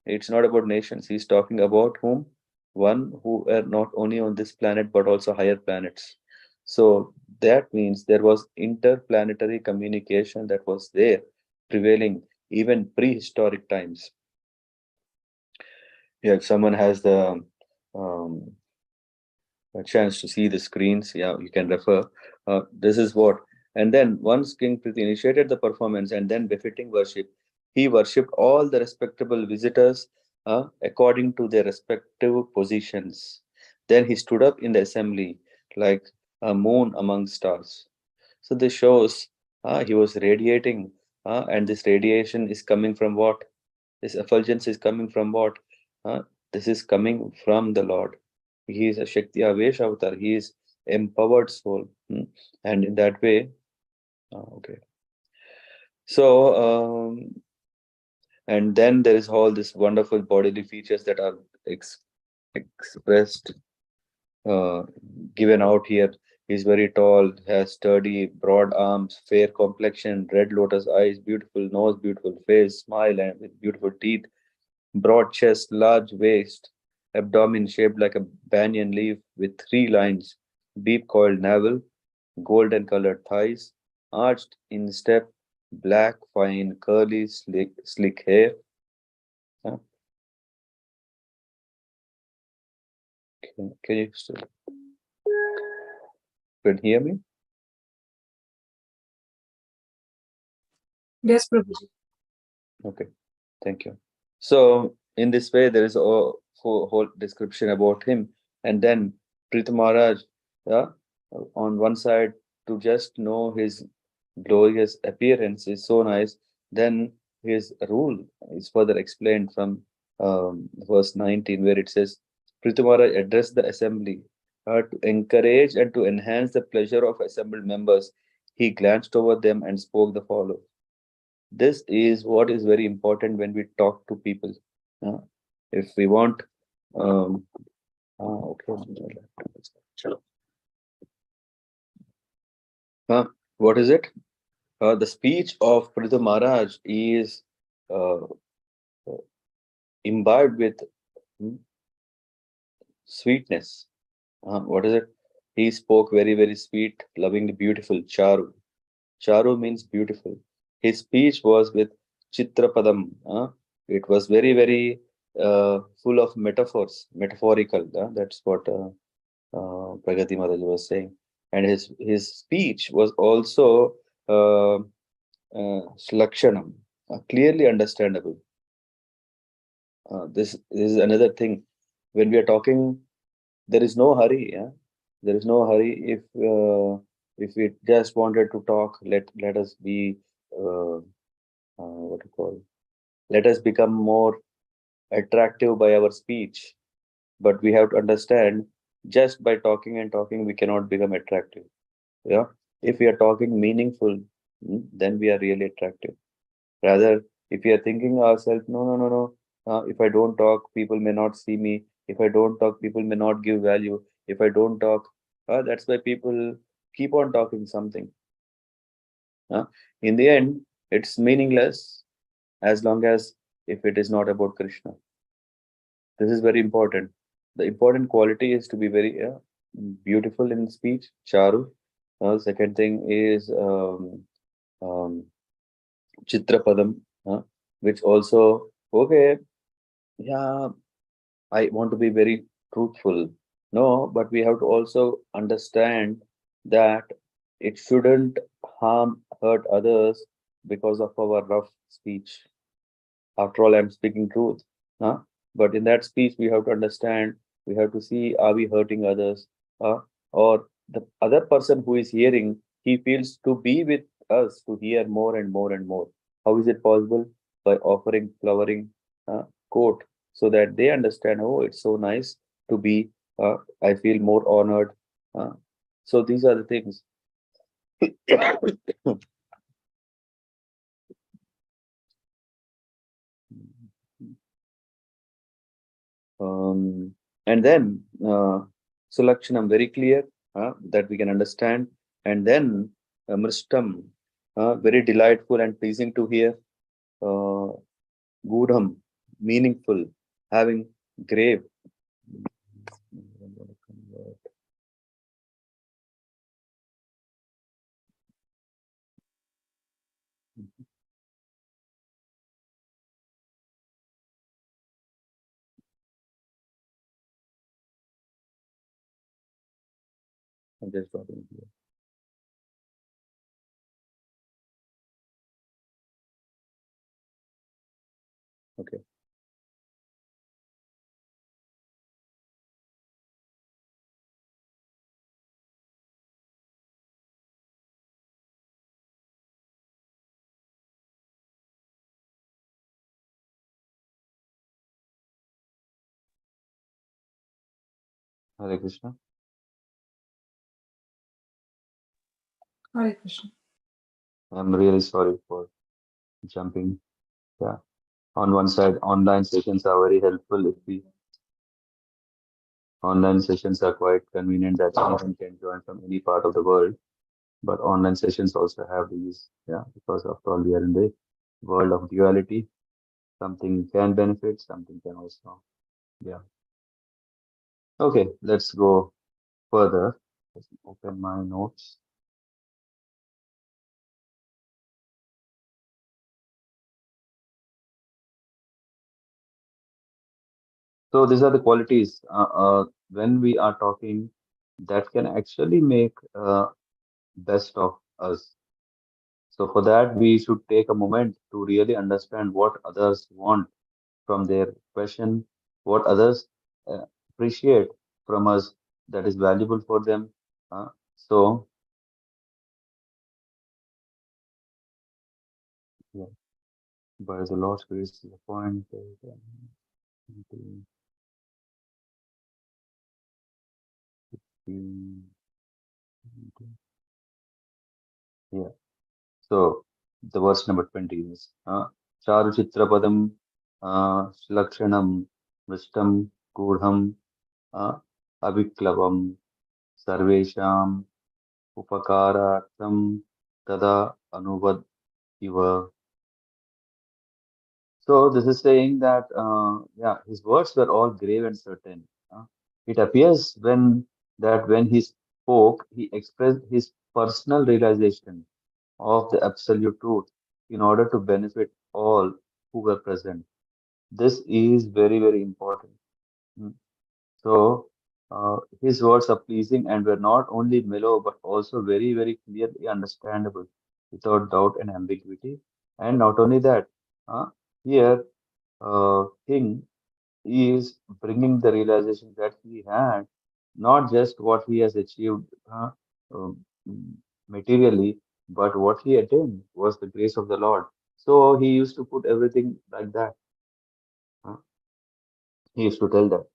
it's not about nations. He's talking about whom? One who are not only on this planet but also higher planets. So that means there was interplanetary communication that was there, prevailing even prehistoric times. Yeah, if someone has the a chance to see the screens, yeah, you can refer. This is what. And then once King Prithvi initiated the performance and then befitting worship, he worshipped all the respectable visitors according to their respective positions. Then he stood up in the assembly like a moon among stars. So this shows he was radiating, and this radiation is coming from what? This effulgence is coming from what? This is coming from the Lord. He is a Shakti Avesh Avatar. He is empowered soul. And in that way, okay. So, and then there is all this wonderful bodily features that are expressed, given out here. He's very tall, has sturdy, broad arms, fair complexion, red lotus eyes, beautiful nose, beautiful face, smile, and with beautiful teeth, broad chest, large waist, abdomen shaped like a banyan leaf with 3 lines, deep coiled navel, golden colored thighs, arched instep, black, fine, curly, slick hair. Can you still can hear me? Yes, Prabhuji. Okay, thank you. So in this way, there is a whole description about him, and then Prithu Maharaj, on one side, to just know his glorious appearance is so nice, then his rule is further explained from verse 19, where it says, Prithu Maharaj addressed the assembly to encourage and to enhance the pleasure of assembled members. He glanced over them and spoke the following. This is what is very important when we talk to people. Uh, if we want, okay, what is it? The speech of Prithu Maharaj is uh, imbibed with sweetness. What is it? He spoke very, very sweet, lovingly beautiful. Charu. Charu means beautiful. His speech was with Chitrapadam. It was very, very full of metaphors, metaphorical. That's what Pragati Mataji was saying. And his speech was also Lakshanam, clearly understandable. This is another thing. When we are talking, there is no hurry. Yeah? There is no hurry. If we just wanted to talk, let us be what to call. Let us become more attractive by our speech. But we have to understand, just by talking and talking, we cannot become attractive. Yeah. If we are talking meaningful, then we are really attractive. Rather, if we are thinking ourselves, no, no, no, no. If I don't talk, people may not see me. If I don't talk, people may not give value. If I don't talk, that's why people keep on talking something. In the end, it's meaningless as long as if it is not about Krishna. This is very important. The important quality is to be very beautiful in speech, charu. Second thing is um, chitrapadam, which also, okay, yeah, I want to be very truthful. No, but we have to also understand that it shouldn't hurt others because of our rough speech. After all, I'm speaking truth. But in that speech, we have to understand, we have to see, are we hurting others? Or the other person who is hearing, he feels to be with us to hear more and more and more. How is it possible? By offering flowering quote so that they understand, oh, it's so nice to be, I feel more honored. So these are the things. And then Sulakshanam very clear that we can understand, and then Mrishtam very delightful and pleasing to hear, Gudham meaningful, having grave. I'm just dropping here. Okay. Hare Krishna. Hare Krishna. I'm really sorry for jumping. Yeah. On one side, online sessions are very helpful. If we online sessions are quite convenient that anyone can join from any part of the world. But online sessions also have these, because after all, we are in the world of duality. Something can benefit, something can also, yeah. Okay, let's go further. Let's open my notes. So these are the qualities when we are talking that can actually make best of us. So for that, we should take a moment to really understand what others want from their question, what others appreciate from us that is valuable for them. So by the Lord's grace is appointed. Yeah. So the verse number 20 is Charu Chitrapadam Lakshanam Vishtam Gurham Aviklavam Sarvesham Upakaratam Tada Anuvad Iva. So this is saying that yeah, his words were all grave and certain. It appears when he spoke, he expressed his personal realization of the absolute truth in order to benefit all who were present. This is very, very important. Mm. So, his words are pleasing and were not only mellow but also very, very clearly understandable without doubt and ambiguity. And not only that, uh, here, King is bringing the realization that he had not just what he has achieved um, materially, but what he attained was the grace of the Lord. So he used to put everything like that. uh, he used to tell that.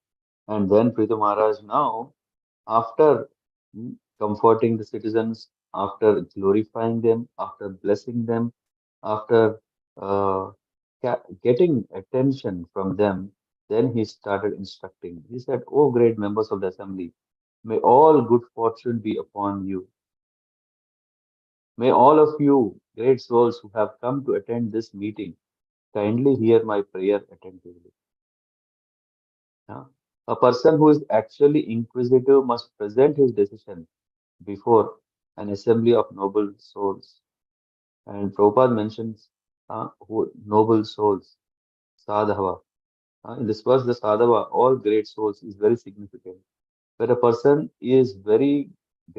And then Prithu Maharaj now, after comforting the citizens, after glorifying them, after blessing them, after getting attention from them, then he started instructing. He said, "O great members of the assembly, may all good fortune be upon you. May all of you, great souls who have come to attend this meeting, kindly hear my prayer attentively." Yeah. A person who is actually inquisitive must present his decision before an assembly of noble souls. And Prabhupada mentions noble souls, sadhava. In this verse, the sadhava, all great souls, is very significant. Where a person is very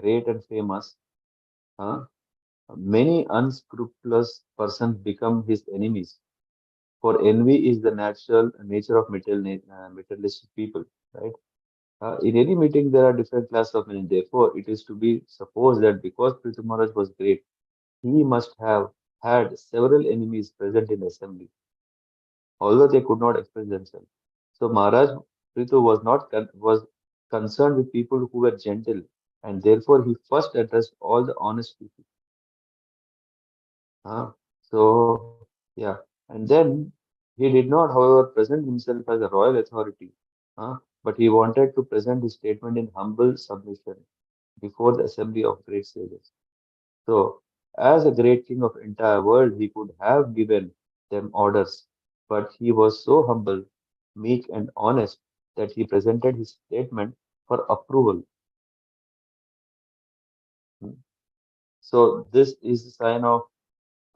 great and famous, uh, many unscrupulous persons become his enemies. For envy is the natural nature of materialistic people, right? In any meeting, there are different classes of men. Therefore, it is to be supposed that because Prithu Maharaj was great, he must have had several enemies present in the assembly, although they could not express themselves. So Maharaj Prithu was concerned with people who were gentle, and therefore he first addressed all the honest people. So yeah, and then he did not, however, present himself as a royal authority, but he wanted to present his statement in humble submission before the assembly of great sages. So, as a great king of entire world, he could have given them orders, but he was so humble, meek, and honest that he presented his statement for approval. Hmm. So, this is a sign of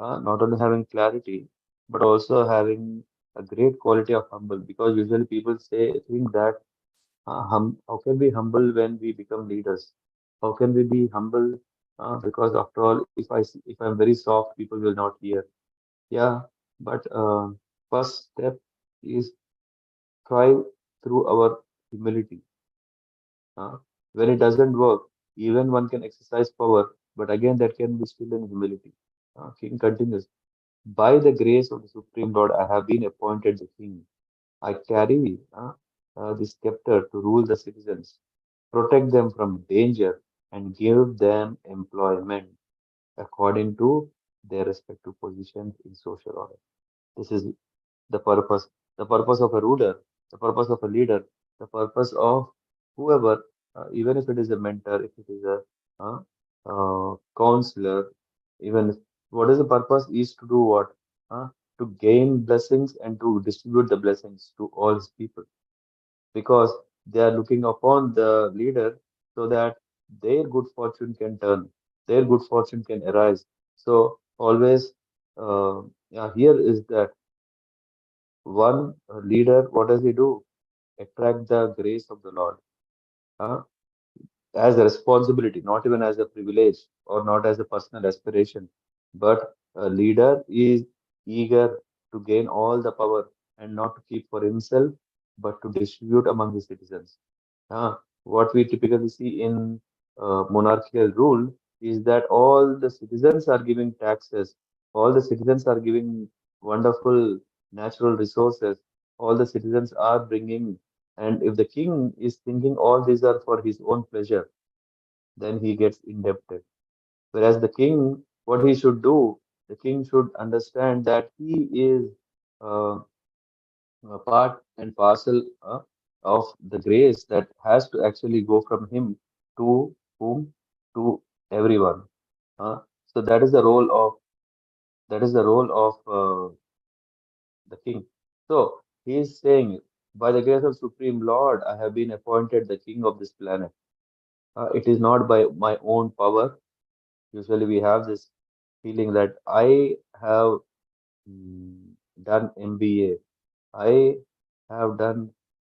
not only having clarity, but also having a great quality of humble. Because usually people think that how can we humble when we become leaders? How can we be humble? Because after all, if I'm very soft, people will not hear. Yeah, but first step is try through our humility. Uh, when it doesn't work, even one can exercise power, but again that can be still in humility. King continues, by the grace of the Supreme Lord, I have been appointed the king. I carry this scepter to rule the citizens, protect them from danger, and give them employment according to their respective positions in social order. This is the purpose, the purpose of a ruler, the purpose of a leader, the purpose of whoever, even if it is a mentor, if it is a counselor, even if, what is the purpose is to do what? To gain blessings and to distribute the blessings to all his people, because they are looking upon the leader so that their good fortune can turn, their good fortune can arise. So always, yeah, here is that one leader, what does he do? Attract the grace of the Lord uh, as a responsibility, not even as a privilege or not as a personal aspiration. But a leader is eager to gain all the power and not to keep for himself, but to distribute among the citizens. What we typically see in monarchical rule is that all the citizens are giving taxes, all the citizens are giving wonderful natural resources all the citizens are bringing. And if the king is thinking all these are for his own pleasure, then he gets indebted. Whereas the king, what he should do, the king should understand that he is uh, a part and parcel of the grace that has to actually go from him to whom? To everyone. So that is the role of the king. So he is saying, by the grace of Supreme Lord, I have been appointed the king of this planet. It is not by my own power. Usually we have this feeling that I have done MBA. I have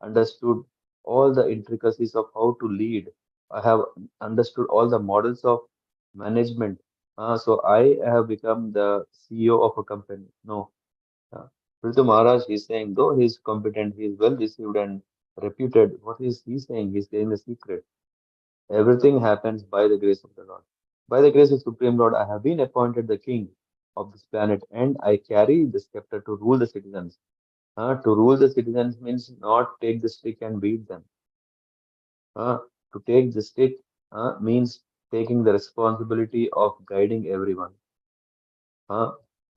understood all the intricacies of how to lead. I have understood all the models of management. So I have become the CEO of a company. No. Uh, Prithu Maharaj is saying, though he is competent, he is well received and reputed. What is he saying? He's saying the secret. Everything happens by the grace of the Lord. By the grace of Supreme Lord, I have been appointed the king of this planet and I carry the scepter to rule the citizens. To rule the citizens means not take the stick and beat them. To take the stick means taking the responsibility of guiding everyone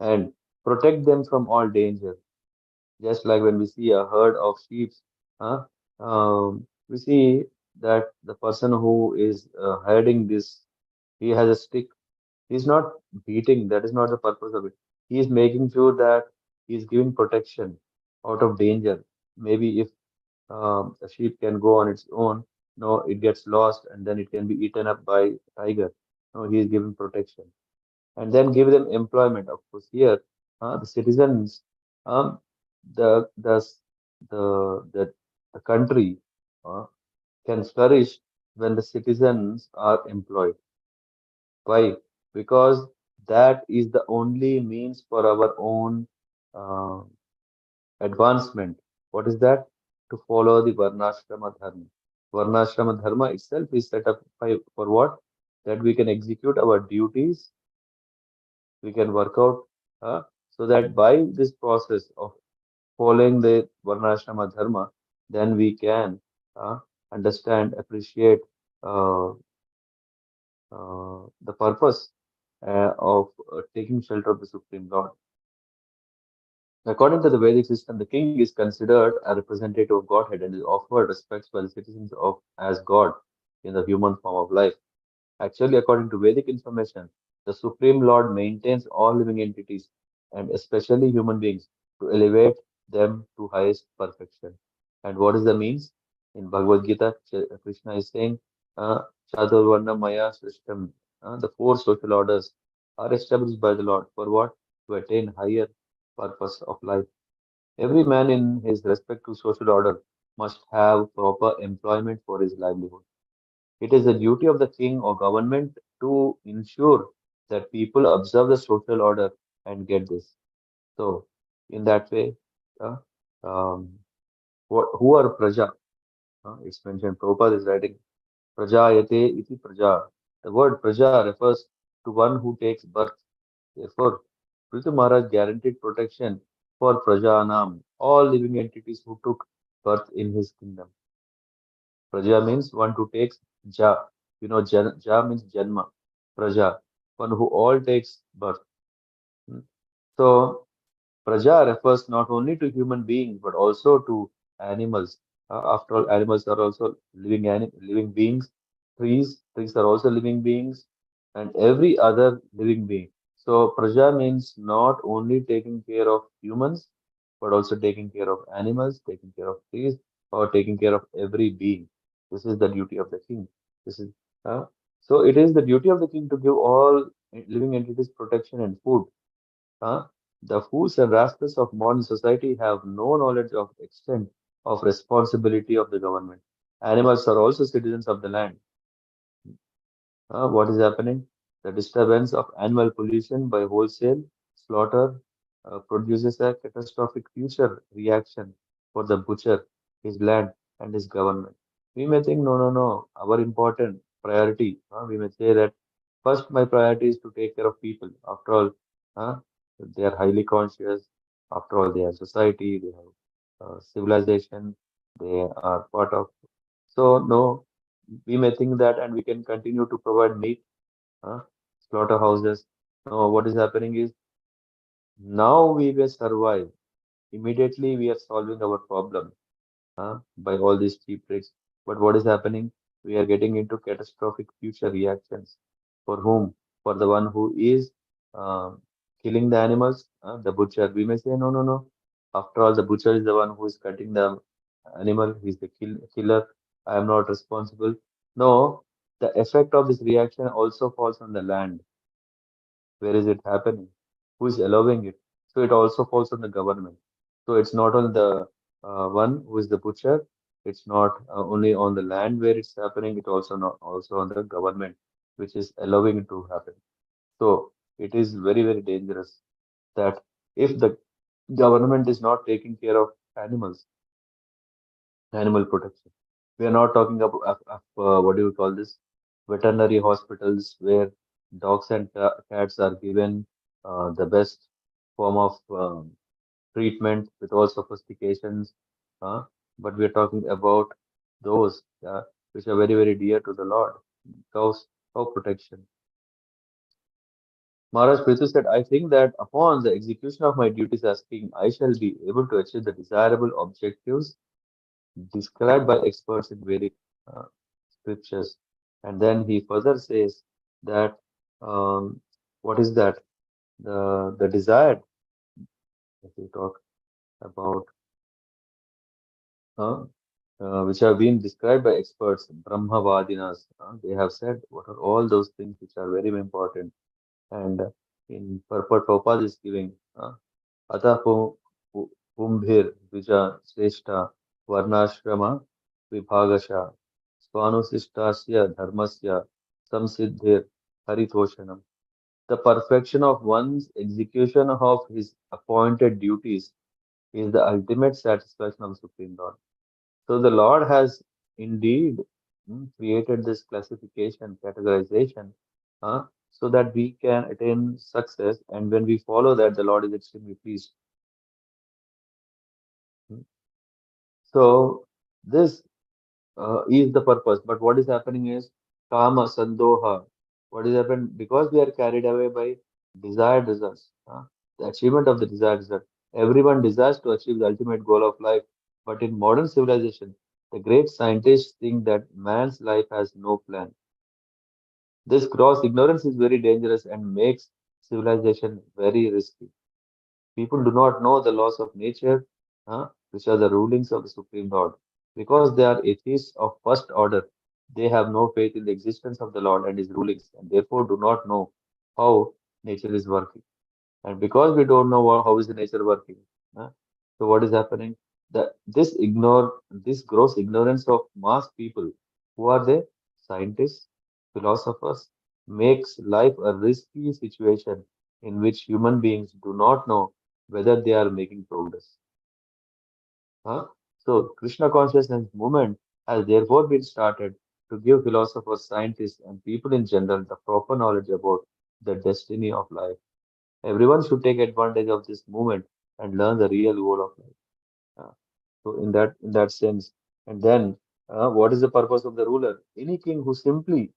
and protect them from all danger. Just like when we see a herd of sheep, we see that the person who is herding this, he has a stick. He's not beating. That is not the purpose of it. He is making sure that he is giving protection out of danger. Maybe if a sheep can go on its own, no, it gets lost and then it can be eaten up by tiger. No, he is giving protection and then give them employment. Of course, here the citizens, um, the the the country uh, can flourish when the citizens are employed. Why? Because that is the only means for our own uh, advancement. What is that? To follow the Varnashrama Dharma. Varnashrama Dharma itself is set up for what? That we can execute our duties, we can work out, so that by this process of following the Varnashrama Dharma, then we can understand, appreciate uh, the purpose of taking shelter of the Supreme Lord. According to the Vedic system, the king is considered a representative of Godhead and is offered respects by the citizens of as God in the human form of life. Actually, according to Vedic information, the Supreme Lord maintains all living entities and especially human beings to elevate them to highest perfection. And what is the means? In Bhagavad Gita, Krishna is saying, Chaturvarna Maya system, the four social orders are established by the Lord for what? To attain higher purpose of life. Every man in his respective social order must have proper employment for his livelihood. It is the duty of the king or government to ensure that people observe the social order and get this. So, in that way, uh, um, who are praja? It's mentioned. Prabhupada is writing prajayate iti praja. The word praja refers to one who takes birth. Therefore, Prithu Maharaj guaranteed protection for prajanam, all living entities who took birth in his kingdom. Praja means one who takes ja. Ja means Janma. Praja, one who all takes birth. Hmm. So, Praja refers not only to human beings but also to animals. After all, animals are also living beings. Trees are also living beings, and every other living being. So, Praja means not only taking care of humans but also taking care of animals, taking care of trees, or taking care of every being. This is the duty of the king. This is uh, so. It is the duty of the king to give all living entities protection and food. Huh? The fools and rascals of modern society have no knowledge of extent of responsibility of the government. Animals are also citizens of the land. What is happening? The disturbance of animal pollution by wholesale slaughter produces a catastrophic future reaction for the butcher, his land, and his government. We may think, no, no, no, our important priority. We may say that first, my priority is to take care of people. After all, uh, they are highly conscious. After all, they have society, they have civilization, they are part of. So no, we may think that, and we can continue to provide meat, slaughterhouses. No, what is happening is now we will survive. Immediately, we are solving our problem by all these cheap tricks. But what is happening? We are getting into catastrophic future reactions. For whom? For the one who is um killing the animals, the butcher. We may say, no, no, no. After all, the butcher is the one who is cutting the animal. He's the killer. I am not responsible. No, the effect of this reaction also falls on the land. Where is it happening? Who is allowing it? So it also falls on the government. So it's not on the one who is the butcher. It's not only on the land where it's happening. It also not also on the government, which is allowing it to happen. So it is very, very dangerous that if the government is not taking care of animals, animal protection. We are not talking about what do you call this? Veterinary hospitals where dogs and cats are given the best form of treatment with all sophistications. Uh, but we are talking about those which are very, very dear to the Lord. Cows, cow protection. Maharaj Prithu said, I think that upon the execution of my duties as king, I shall be able to achieve the desirable objectives described by experts in Vedic uh, scriptures. And then he further says that what is that? The desired, if we talk about, uh, which have been described by experts, Brahmavadinas, they have said what are all those things which are very important. And in purport, Prabhupada is giving, Atha Kumbhir Vija Sreshta Varnashrama Vibhagasha Svanusishtasya Dharmasya Samsiddhir Haritoshanam. The perfection of one's execution of his appointed duties is the ultimate satisfaction of the Supreme Lord. So the Lord has indeed created this classification, categorization, so that we can attain success. And when we follow that, the Lord is extremely pleased. Hmm. So this is the purpose. But what is happening is kama sandoha. What is happening because we are carried away by desired results, the achievement of the desired result. Everyone desires to achieve the ultimate goal of life, but in modern civilization, the great scientists think that man's life has no plan. This gross ignorance is very dangerous and makes civilization very risky. People do not know the laws of nature, which are the rulings of the Supreme Lord. Because they are atheists of first order, they have no faith in the existence of the Lord and his rulings, and therefore do not know how nature is working. And because we don't know how is the nature working, so what is happening? This gross ignorance of mass people, who are they? Scientists, philosophers, makes life a risky situation in which human beings do not know whether they are making progress. Huh? So Krishna consciousness movement has therefore been started to give philosophers, scientists, and people in general the proper knowledge about the destiny of life. Everyone should take advantage of this movement and learn the real goal of life. So in that sense, and then what is the purpose of the ruler? Any king who simply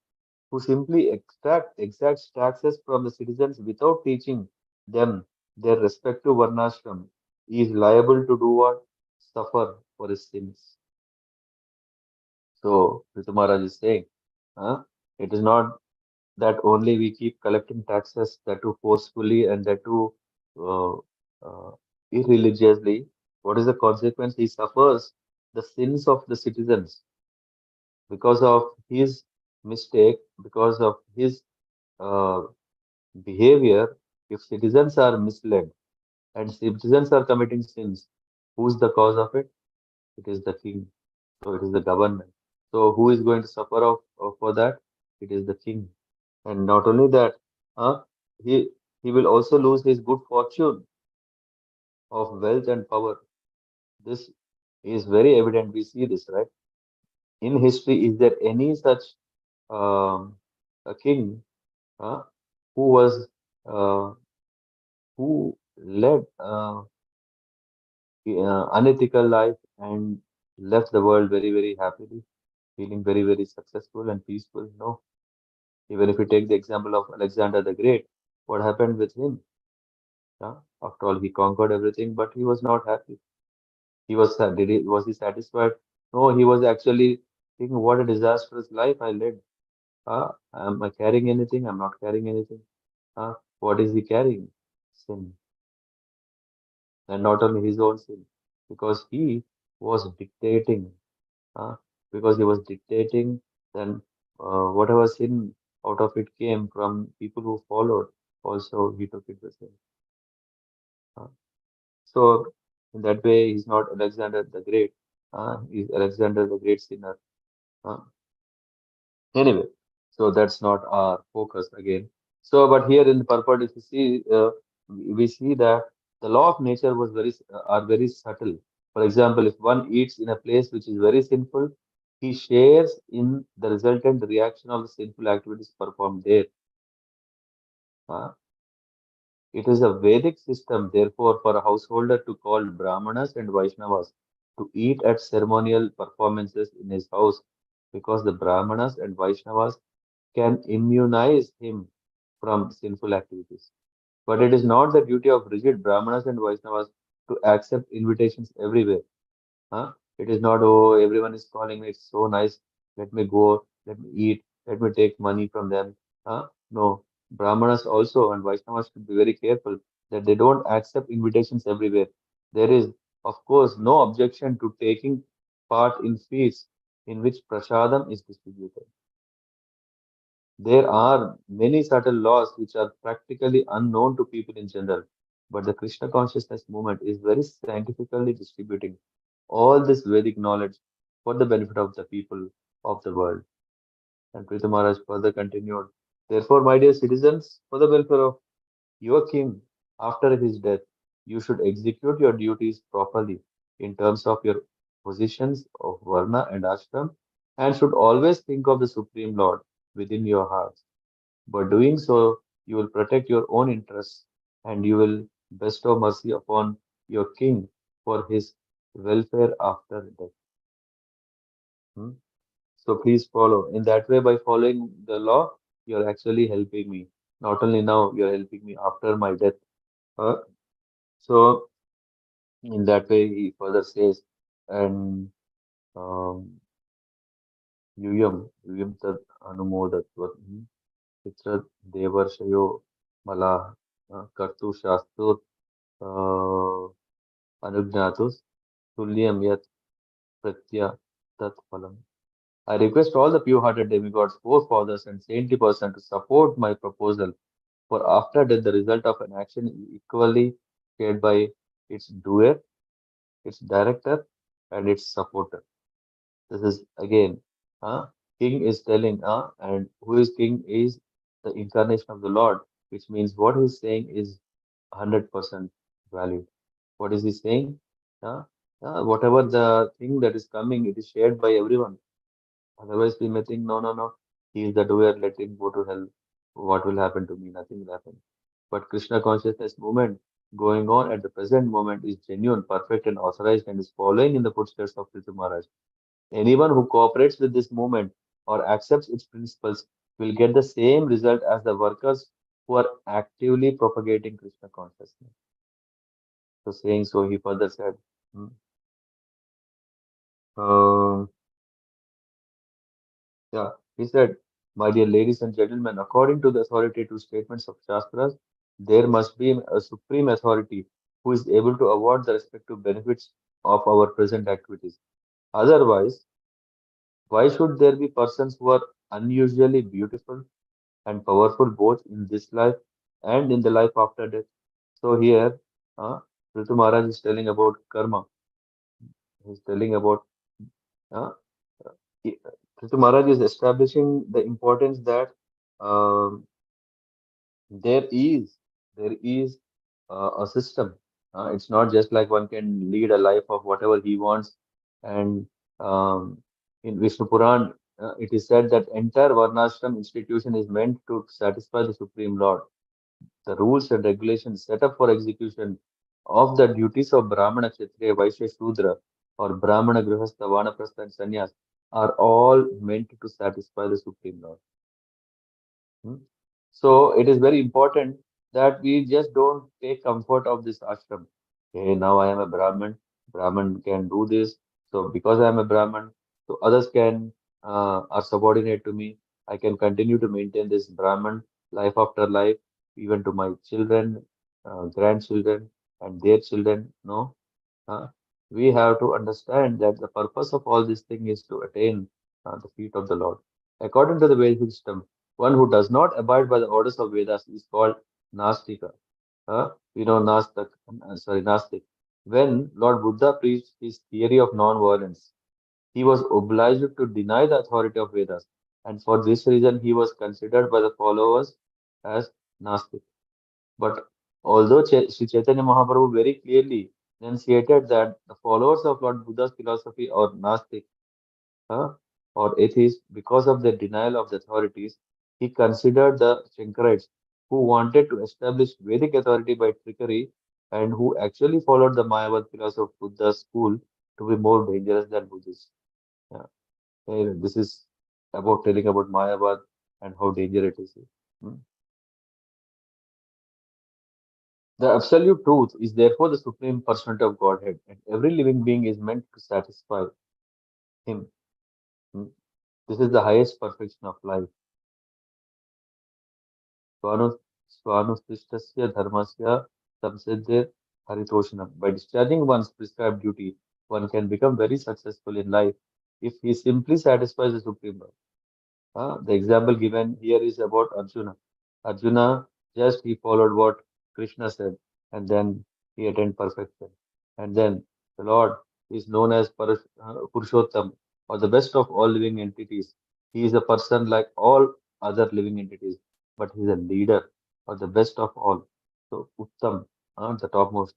exacts taxes from the citizens without teaching them their respective varnashram is liable to do what? Suffer for his sins. So Prithu Maharaj is saying, it is not that only we keep collecting taxes that too forcefully and that too uh, irreligiously. What is the consequence? He suffers the sins of the citizens because of his mistake, because of his uh, behavior. If citizens are misled and citizens are committing sins, who's the cause of it? It is the king. So it is the government. So who is going to suffer for that? It is the king. And not only that, uh, he he will also lose his good fortune of wealth and power. This is very evident. We see this, right? In history, is there any such um, a king uh, who was uh, who led? unethical life and left the world very, very happily, feeling very, very successful and peaceful. No, even if you take the example of Alexander the Great, what happened with him? After all, he conquered everything, but he was not happy. He was was he satisfied? No, he was actually thinking, what a disastrous life I led. Am I carrying anything? I'm not carrying anything. What is he carrying? Sin. And not only his own sin, because he was dictating. Uh, because he was dictating, then whatever sin out of it came from people who followed, also he took it with him. So in that way, he's not Alexander the Great. He's Alexander the Great sinner. Uh, Anyway, so that's not our focus again. So, but here in the purport, if you see, we see that the law of nature was are very subtle. For example, if one eats in a place which is very sinful, he shares in the resultant reaction of the sinful activities performed there. Uh, it is a Vedic system, therefore, for a householder to call Brahmanas and Vaishnavas to eat at ceremonial performances in his house, because the Brahmanas and Vaishnavas can immunize him from sinful activities. But it is not the duty of rigid Brahmanas and Vaishnavas to accept invitations everywhere. Huh? It is not, oh, everyone is calling me, it's so nice, let me go, let me eat, let me take money from them. No, Brahmanas also and Vaishnavas should be very careful that they don't accept invitations everywhere. There is, of course, no objection to taking part in feasts in which prasadam is distributed. There are many subtle laws which are practically unknown to people in general, but the Krishna consciousness movement is very scientifically distributing all this Vedic knowledge for the benefit of the people of the world. And Prithu Maharaj further continued, therefore, my dear citizens, for the welfare of your king after his death, you should execute your duties properly in terms of your positions of Varna and Ashram, and should always think of the Supreme Lord within your hearts. By doing so, you will protect your own interests and you will bestow mercy upon your king for his welfare after death. Hmm? So please follow. In that way, by following the law, you're actually helping me. Not only now, you're helping me after my death. Uh, so in that way, he further says, and yuyam tad anumodatvat pitra devarshayo malah kartu shastur anugnatus tulyam yat pratya tat phalam. I request all the pure-hearted demigods, forefathers, and saintly persons to support my proposal, for after death the result of an action is equally shared by its doer, its director, and its supporter. This is again, King is telling, and who is King is the incarnation of the Lord, which means what he's saying is 100% valid. What is he saying? Uh, Whatever the thing that is coming, it is shared by everyone. Otherwise, we may think, no, no, no, he is the doer, let him go to hell. What will happen to me? Nothing will happen. But Krishna consciousness movement going on at the present moment is genuine, perfect, and authorized and is following in the footsteps of Prithu Maharaj. Anyone who cooperates with this movement or accepts its principles will get the same result as the workers who are actively propagating Krishna consciousness. So saying so, he further said, hmm, um, yeah, he said, my dear ladies and gentlemen, according to the authoritative statements of Shastras, there must be a supreme authority who is able to award the respective benefits of our present activities. Otherwise, why should there be persons who are unusually beautiful and powerful both in this life and in the life after death? So here, Prithu Maharaj is telling about karma. He's telling about uh, he- Prithu Maharaj is establishing the importance that um, there is a system. It's not just like one can lead a life of whatever he wants. And in Vishnu Puran, it is said that entire Varnashram institution is meant to satisfy the Supreme Lord. The rules and regulations set up for execution of the duties of Brahmana, Kshatriya, Vaishya, Shudra, or Brahmana, Grihastha, Vanaprastha, and Sannyas are all meant to satisfy the Supreme Lord. So it is very important that we just don't take comfort of this ashram. Hey, now I am a Brahmin. Brahmin can do this. So because I am a Brahmin, so others can are subordinate to me. I can continue to maintain this Brahmin life after life, even to my children, grandchildren, and their children. No, we have to understand that the purpose of all this thing is to attain the feet of the Lord. According to the Vedic system, one who does not abide by the orders of Vedas is called Nastika. We know Nastik. When Lord Buddha preached his theory of non-violence, he was obliged to deny the authority of Vedas, and for this reason he was considered by the followers as Nastik. But although Sri Chaitanya Mahaprabhu very clearly enunciated that the followers of Lord Buddha's philosophy are Nastik, uh, or atheists because of their denial of the authorities, he considered the Shankarites who wanted to establish Vedic authority by trickery and who actually followed the Mayavad philosophy of Buddha's school to be more dangerous than Buddhists. Yeah. This is about telling about Mayavad and how dangerous it is. Hmm. The absolute truth is therefore the supreme personality of Godhead, and every living being is meant to satisfy Him. Hmm. This is the highest perfection of life. Swanu- Swanustistasya dharmasya samsiddhir haritoshanam. By discharging one's prescribed duty, one can become very successful in life if he simply satisfies the Supreme Lord. The example given here is about Arjuna. Arjuna just he followed what Krishna said, and then he attained perfection. And then the Lord is known as Purushottam, or the best of all living entities. He is a person like all other living entities, but he is a leader, or the best of all. So Uttam, the topmost.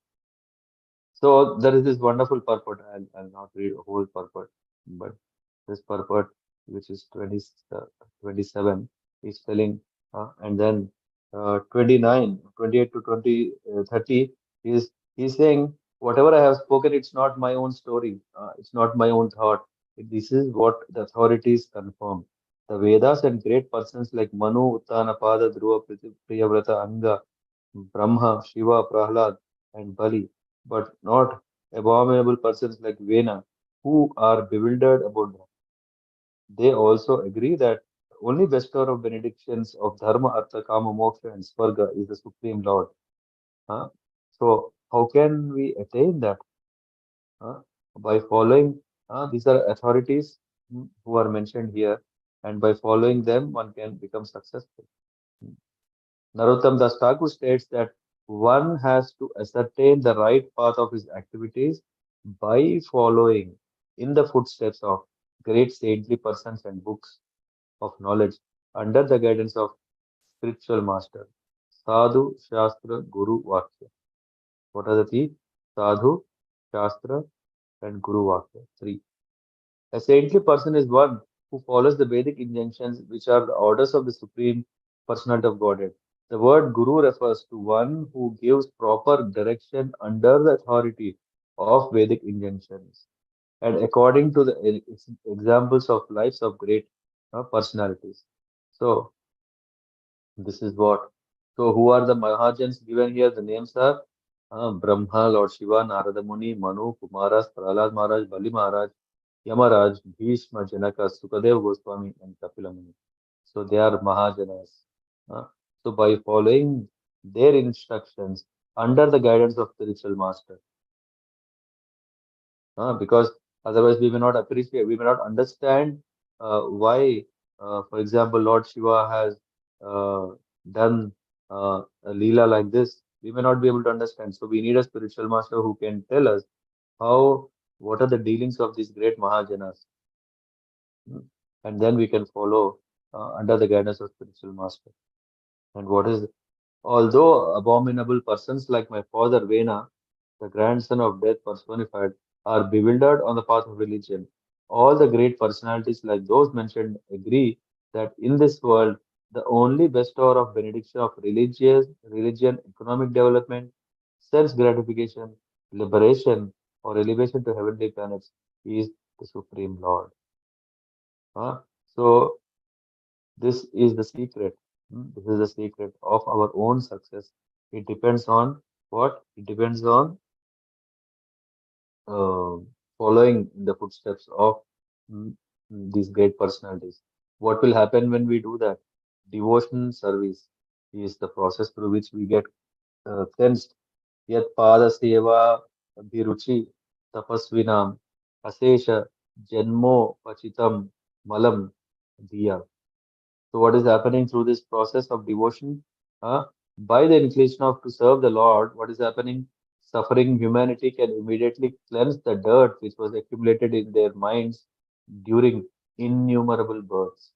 So there is this wonderful purport. I'll not read a whole purport, but this purport, which is 27, is telling, and then 29, 28 to 20, 30 is he's saying, whatever I have spoken, it's not my own story, it's not my own thought. This is what the authorities confirm. The Vedas and great persons like Manu, Uttanapada, Dhruva, Priyavrata, Anga, Brahma, Shiva, Prahlad, and Bali, but not abominable persons like Vena, who are bewildered about them. They also agree that the only bestower of benedictions of Dharma, Artha, Kama, Moksha, and Swarga is the Supreme Lord. Huh? So, how can we attain that? Huh? By following, these are authorities who are mentioned here, and by following them, one can become successful. Narottam Das Thakur states that one has to ascertain the right path of his activities by following in the footsteps of great saintly persons and books of knowledge under the guidance of spiritual master. Sadhu, Shastra, Guru, Vakya. What are the three? Sadhu, Shastra, and Guru Vakya. Three. A saintly person is one who follows the Vedic injunctions, which are the orders of the Supreme Personality of Godhead. The word Guru refers to one who gives proper direction under the authority of Vedic injunctions and according to the examples of lives of great personalities. So, this is what. So, who are the Mahajans given here? The names are Brahma, Lord Shiva, Narada Muni, Manu, Kumaras, Prahlad Maharaj, Bali Maharaj, Yamaraj, Bhishma, Janaka, Sukadev Goswami, and Kapila Muni. So they are Mahajanas. Uh, so by following their instructions under the guidance of spiritual master, because otherwise we may not appreciate, we may not understand why, for example, Lord Shiva has uh, done a Leela like this. We may not be able to understand. So we need a spiritual master who can tell us how, what are the dealings of these great Mahajanas. And then we can follow under the guidance of spiritual master. And what is, although abominable persons like my father Vena, the grandson of death personified, are bewildered on the path of religion, all the great personalities like those mentioned agree that in this world the only bestower of benediction of religion, economic development, sense gratification, liberation, or elevation to heavenly planets is the Supreme Lord. So this is the secret. This is the secret of our own success. It depends on what? It depends on uh, following the footsteps of mm, these great personalities. What will happen when we do that? Devotion service is the process through which we get cleansed. Yat pada seva abhiruchi tapasvinam asesha janmo pachitam malam diya. So what is happening through this process of devotion? By the inclination of to serve the Lord, what is happening? Suffering humanity can immediately cleanse the dirt which was accumulated in their minds during innumerable births.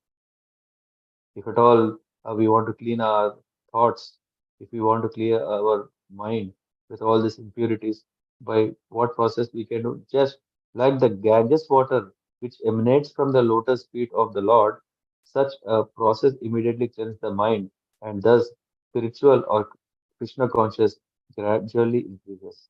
If at all we want to clean our thoughts, if we want to clear our mind with all these impurities, by what process we can do? Just like the Ganges water which emanates from the lotus feet of the Lord, such a process immediately cleanses the mind, and thus spiritual or Krishna conscious gradually increases.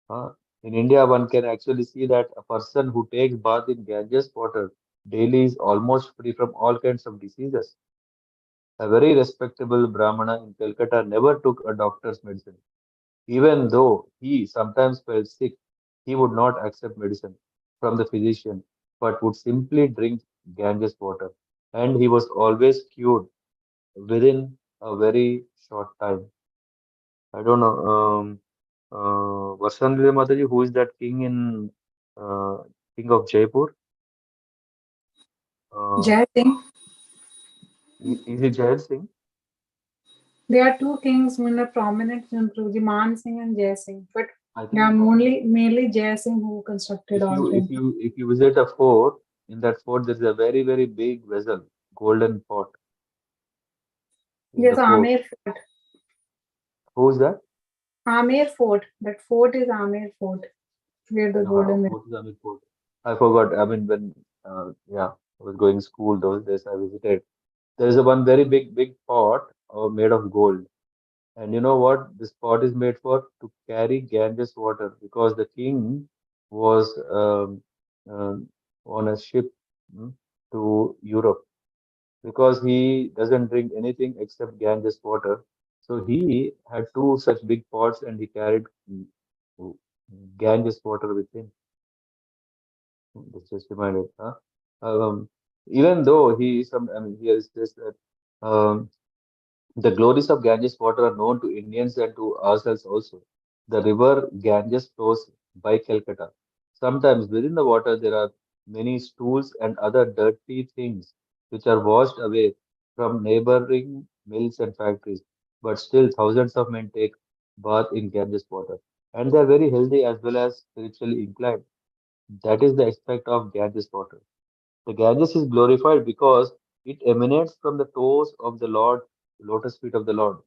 Uh, in India, one can actually see that a person who takes bath in Ganges water daily is almost free from all kinds of diseases. A very respectable Brahmana in Calcutta never took a doctor's medicine. Even though he sometimes felt sick, he would not accept medicine from the physician, but would simply drink Ganges water. And he was always cured within a very short time. I don't know. Varsangli Mataji, who is that king in King of Jaipur? Uh, Jai Singh. is it Jai Singh? There are two kings who are prominent in Prabhuji, Man Singh and Jai Singh. But I yeah, think mainly Jai Singh who constructed if all you if things. you if you visit a fort, in that fort there is a very big vessel, golden pot in Yes, the fort. Amer Fort. Who's that? Amer Fort. That fort is Amer Fort, where the No, golden. what is Amit Fort? I forgot. I mean, when yeah, I was going school those days, I visited. There is a one very big pot made of gold. And you know what this pot is made for? To carry Ganges water, because the king was on a ship mm, to Europe, because he doesn't drink anything except Ganges water. So he had two such big pots and he carried Ganges water with him. This just reminded. Um, Even though I mean, here is this that um, the glories of Ganges water are known to Indians and to ourselves also. The river Ganges flows by Calcutta. Sometimes within the water there are many stools and other dirty things which are washed away from neighboring mills and factories. But still thousands of men take bath in Ganges water. And they are very healthy as well as spiritually inclined. That is the aspect of Ganges water. The Ganges is glorified because it emanates from the toes of the Lord, lotus feet of the Lord.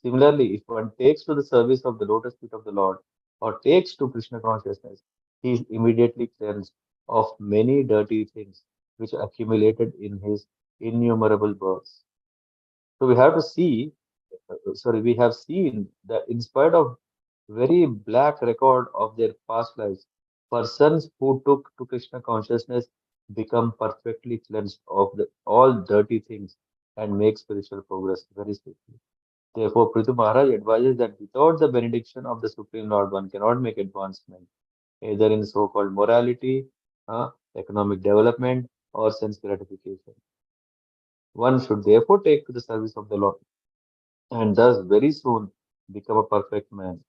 Similarly, if one takes to the service of the lotus feet of the Lord or takes to Krishna consciousness, he is immediately cleansed of many dirty things which accumulated in his innumerable births. So we have to see, we have seen that in spite of very black record of their past lives, persons who took to Krishna consciousness become perfectly cleansed of all dirty things and make spiritual progress very swiftly. Therefore, Prithu Maharaj advises that without the benediction of the Supreme Lord, one cannot make advancement, either in so-called morality, economic development, or sense gratification. One should therefore take to the service of the Lord and thus very soon become a perfect man.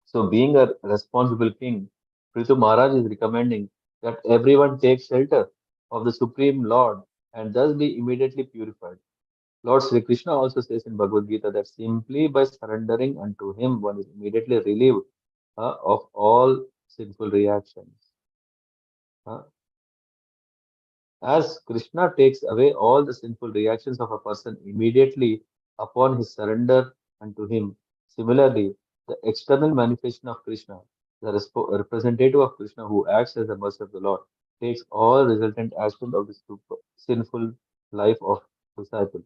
So, being a responsible king, Prithu Maharaj is recommending that everyone take shelter of the Supreme Lord and thus be immediately purified. Lord Sri Krishna also says in Bhagavad Gita that simply by surrendering unto him, one is immediately relieved of all sinful reactions. Uh, As Krishna takes away all the sinful reactions of a person immediately upon his surrender unto him, similarly, the external manifestation of Krishna, the representative of Krishna who acts as the mercy of the Lord, takes all resultant aspect of the sinful life of disciple.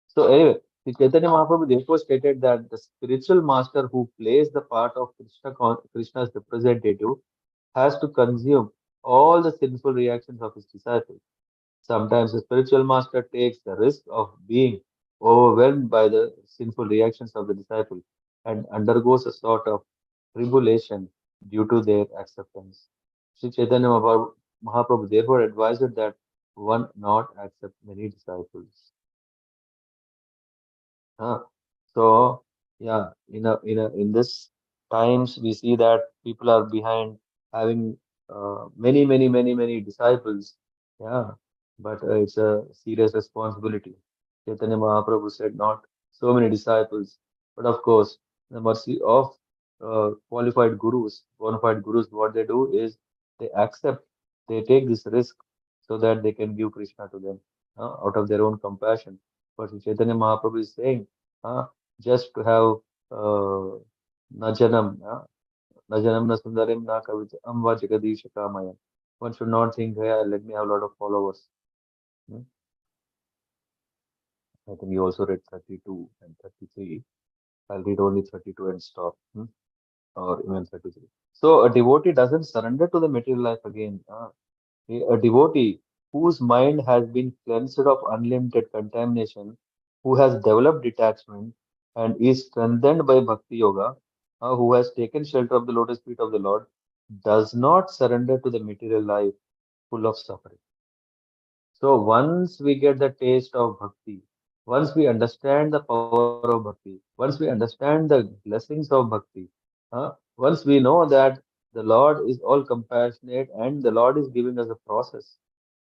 So anyway, The Chaitanya Mahaprabhu therefore stated that the spiritual master who plays the part of Krishna's representative has to consume all the sinful reactions of his disciples. Sometimes the spiritual master takes the risk of being overwhelmed by the sinful reactions of the disciple and undergoes a sort of tribulation due to their acceptance. Sri Chaitanya Mahaprabhu therefore advised that one not accept many disciples. Huh? So yeah, in this times we see that people are behind having many disciples. Yeah, but it's a serious responsibility. Chaitanya Mahaprabhu said not so many disciples, but of course the mercy of bona fide gurus, what they do is they accept, they take this risk so that they can give Krishna to them out of their own compassion. But Chaitanya Mahaprabhu is saying uh, just to have na janam, na janam na sundarim na kavita amba jagadisha kamaya. One should not think, hey, let me have a lot of followers. Hmm? I think you also read 32 and 33. I'll read only 32 and stop, or even 33. So a devotee doesn't surrender to the material life again. A devotee whose mind has been cleansed of unlimited contamination, who has developed detachment and is strengthened by bhakti yoga, who has taken shelter of the lotus feet of the Lord, does not surrender to the material life full of suffering. So once we get the taste of bhakti, once we understand the power of bhakti, once we understand the blessings of bhakti, once we know that the Lord is all compassionate and the Lord is giving us a process,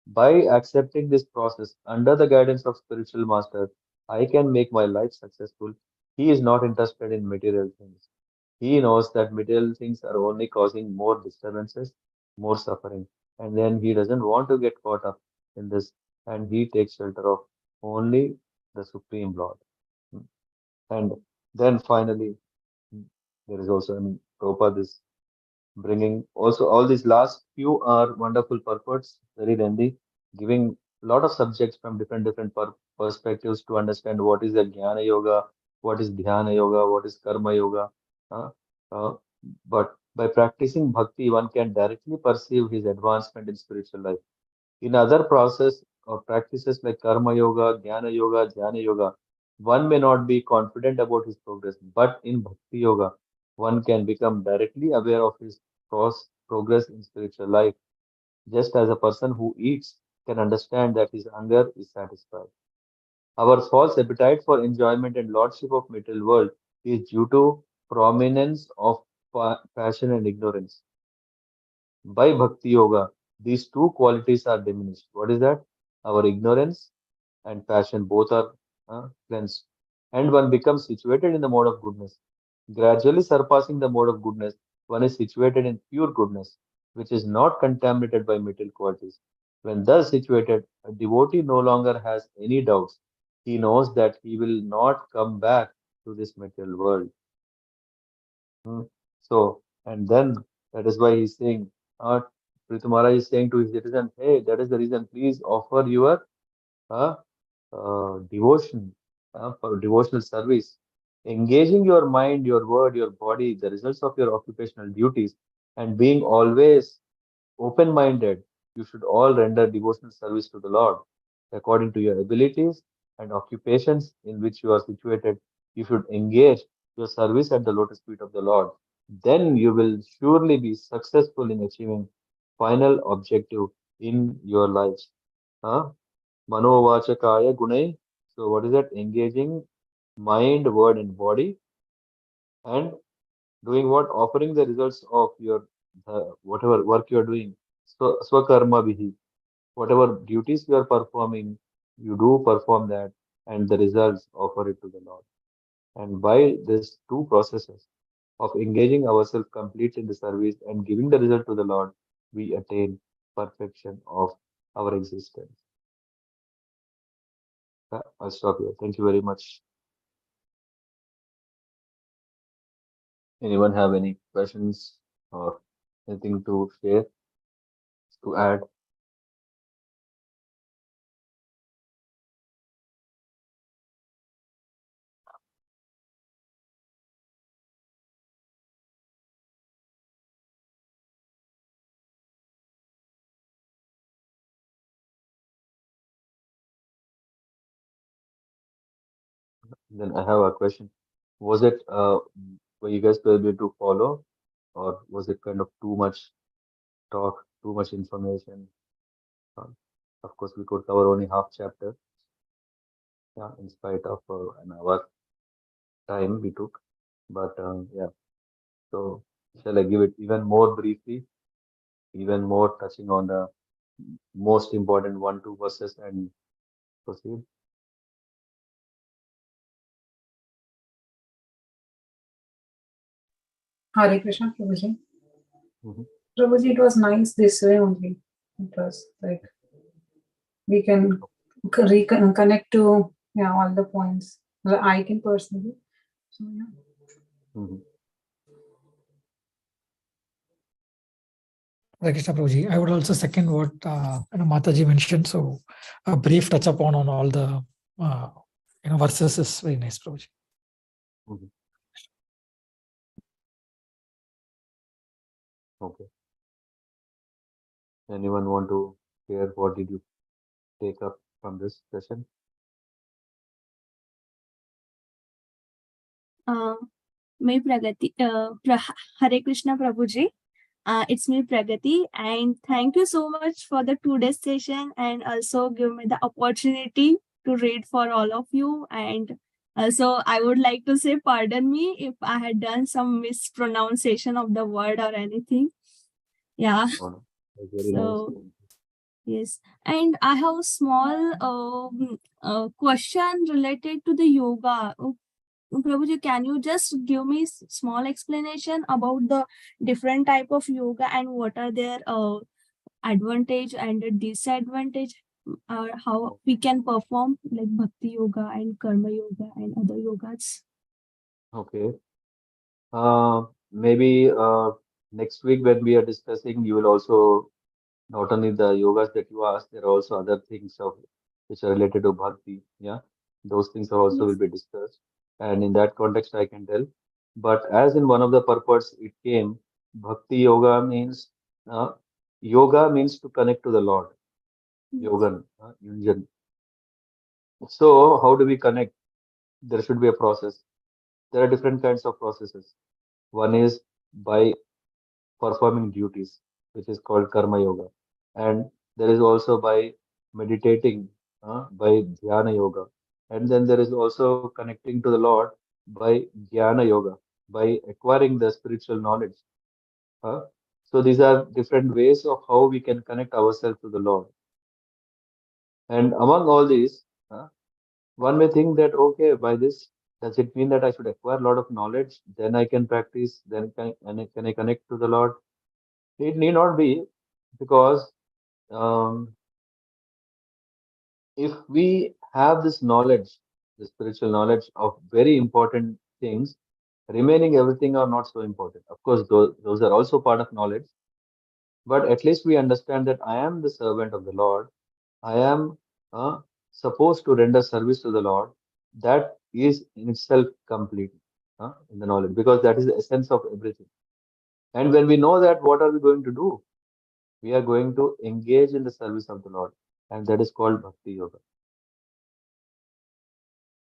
by accepting this process under the guidance of spiritual master, I can make my life successful. He is not interested in material things. He knows that material things are only causing more disturbances, more suffering. And then he doesn't want to get caught up in this. And he takes shelter of only the Supreme Lord. Mm. And then finally, there is also, Prabhupada is bringing also all these last few are wonderful purports, very lengthy, giving a lot of subjects from different perspectives to understand what is the Jnana Yoga, what is Dhyana Yoga, what is Karma Yoga. Uh, uh, but by practicing bhakti, one can directly perceive his advancement in spiritual life. In other process or practices like Karma Yoga, Jnana Yoga, one may not be confident about his progress, but in Bhakti Yoga, one can become directly aware of his progress in spiritual life, just as a person who eats can understand that his hunger is satisfied. Our false appetite for enjoyment and lordship of material world is due to prominence of passion and ignorance. By Bhakti Yoga, these two qualities are diminished. What is that? Our ignorance and passion both are cleansed, and one becomes situated in the mode of goodness. Gradually surpassing the mode of goodness, one is situated in pure goodness, which is not contaminated by material qualities. When thus situated, a devotee no longer has any doubts. He knows that he will not come back to this material world. Hmm. So, and then that is why he's saying, Prithu Maharaj is saying to his citizen, hey, that is the reason, please offer your uh, devotion for devotional service. Engaging your mind, your word, your body, the results of your occupational duties, and being always open minded, you should all render devotional service to the Lord according to your abilities and occupations in which you are situated. You should engage your service at the lotus feet of the Lord. Then you will surely be successful in achieving final objective in your lives. Huh? Manovachakaya gunai. So what is that? Engaging mind, word, and body, and doing what? Offering the results of your whatever work you are doing. So swakarma bihi. Whatever duties you are performing, you do perform that, and the results offer it to the Lord. And by these two processes of engaging ourselves completely in the service and giving the result to the Lord, we attain perfection of our existence. I'll stop here. Thank you very much. Anyone have any questions or anything to share, to add? Then I have a question. Was it were you guys able to follow, or was it kind of too much talk, too much information? Um, of course, we could cover only half chapter, yeah, in spite of an hour time we took. But yeah, so shall I give it even more briefly, even more touching on the most important one, two verses and proceed? Hare Krishna, Prabhuji. Mhm. Prabhuji, it was nice this way only. It was like we can connect to all the points. Well, I can personally. So yeah. Mhm. Hare Krishna Prabhuji. I would also second what Mataji mentioned. So a brief touch upon on all the verses is very nice, Prabhuji. Mhm. Okay. Anyone want to share what did you take up from this session? May Pragati, Hare Krishna Prabhuji. It's me Pragati, and thank you so much for the 2 day session, and also give me the opportunity to read for all of you. And also, I would like to say, pardon me if I had done some mispronunciation of the word or anything. Yeah. Oh, no. That's very nice. So yes, and I have a small question related to the yoga. Prabhuji, can you just give me small explanation about the different type of yoga and what are their advantage and the disadvantage, or how we can perform like bhakti yoga and karma yoga and other yogas? Okay. Maybe next week when we are discussing, you will also not only the yogas that you asked, there are also other things of which are related to bhakti. Yeah, those things are also will Yes. be discussed, and in that context, I can tell. But as in one of the purports, it came bhakti yoga means to connect to the Lord. Yes. Yogan, yunjan. So how do we connect? There should be a process. There are different kinds of processes. One is by performing duties, which is called karma yoga. And there is also by meditating, by dhyana yoga. And then there is also connecting to the Lord by jnana yoga, by acquiring the spiritual knowledge. So these are different ways of how we can connect ourselves to the Lord. And among all these, one may think that, okay, by this, does it mean that I should acquire a lot of knowledge? Then I can practice, then can I connect to the Lord? It need not be, because um, if we have this knowledge, the spiritual knowledge of very important things, remaining everything are not so important. Of course, those are also part of knowledge, but at least we understand that I am the servant of the Lord. I am supposed to render service to the Lord. That is in itself complete in the knowledge, because that is the essence of everything. And when we know that, what are we going to do? We are going to engage in the service of the Lord, and that is called Bhakti Yoga.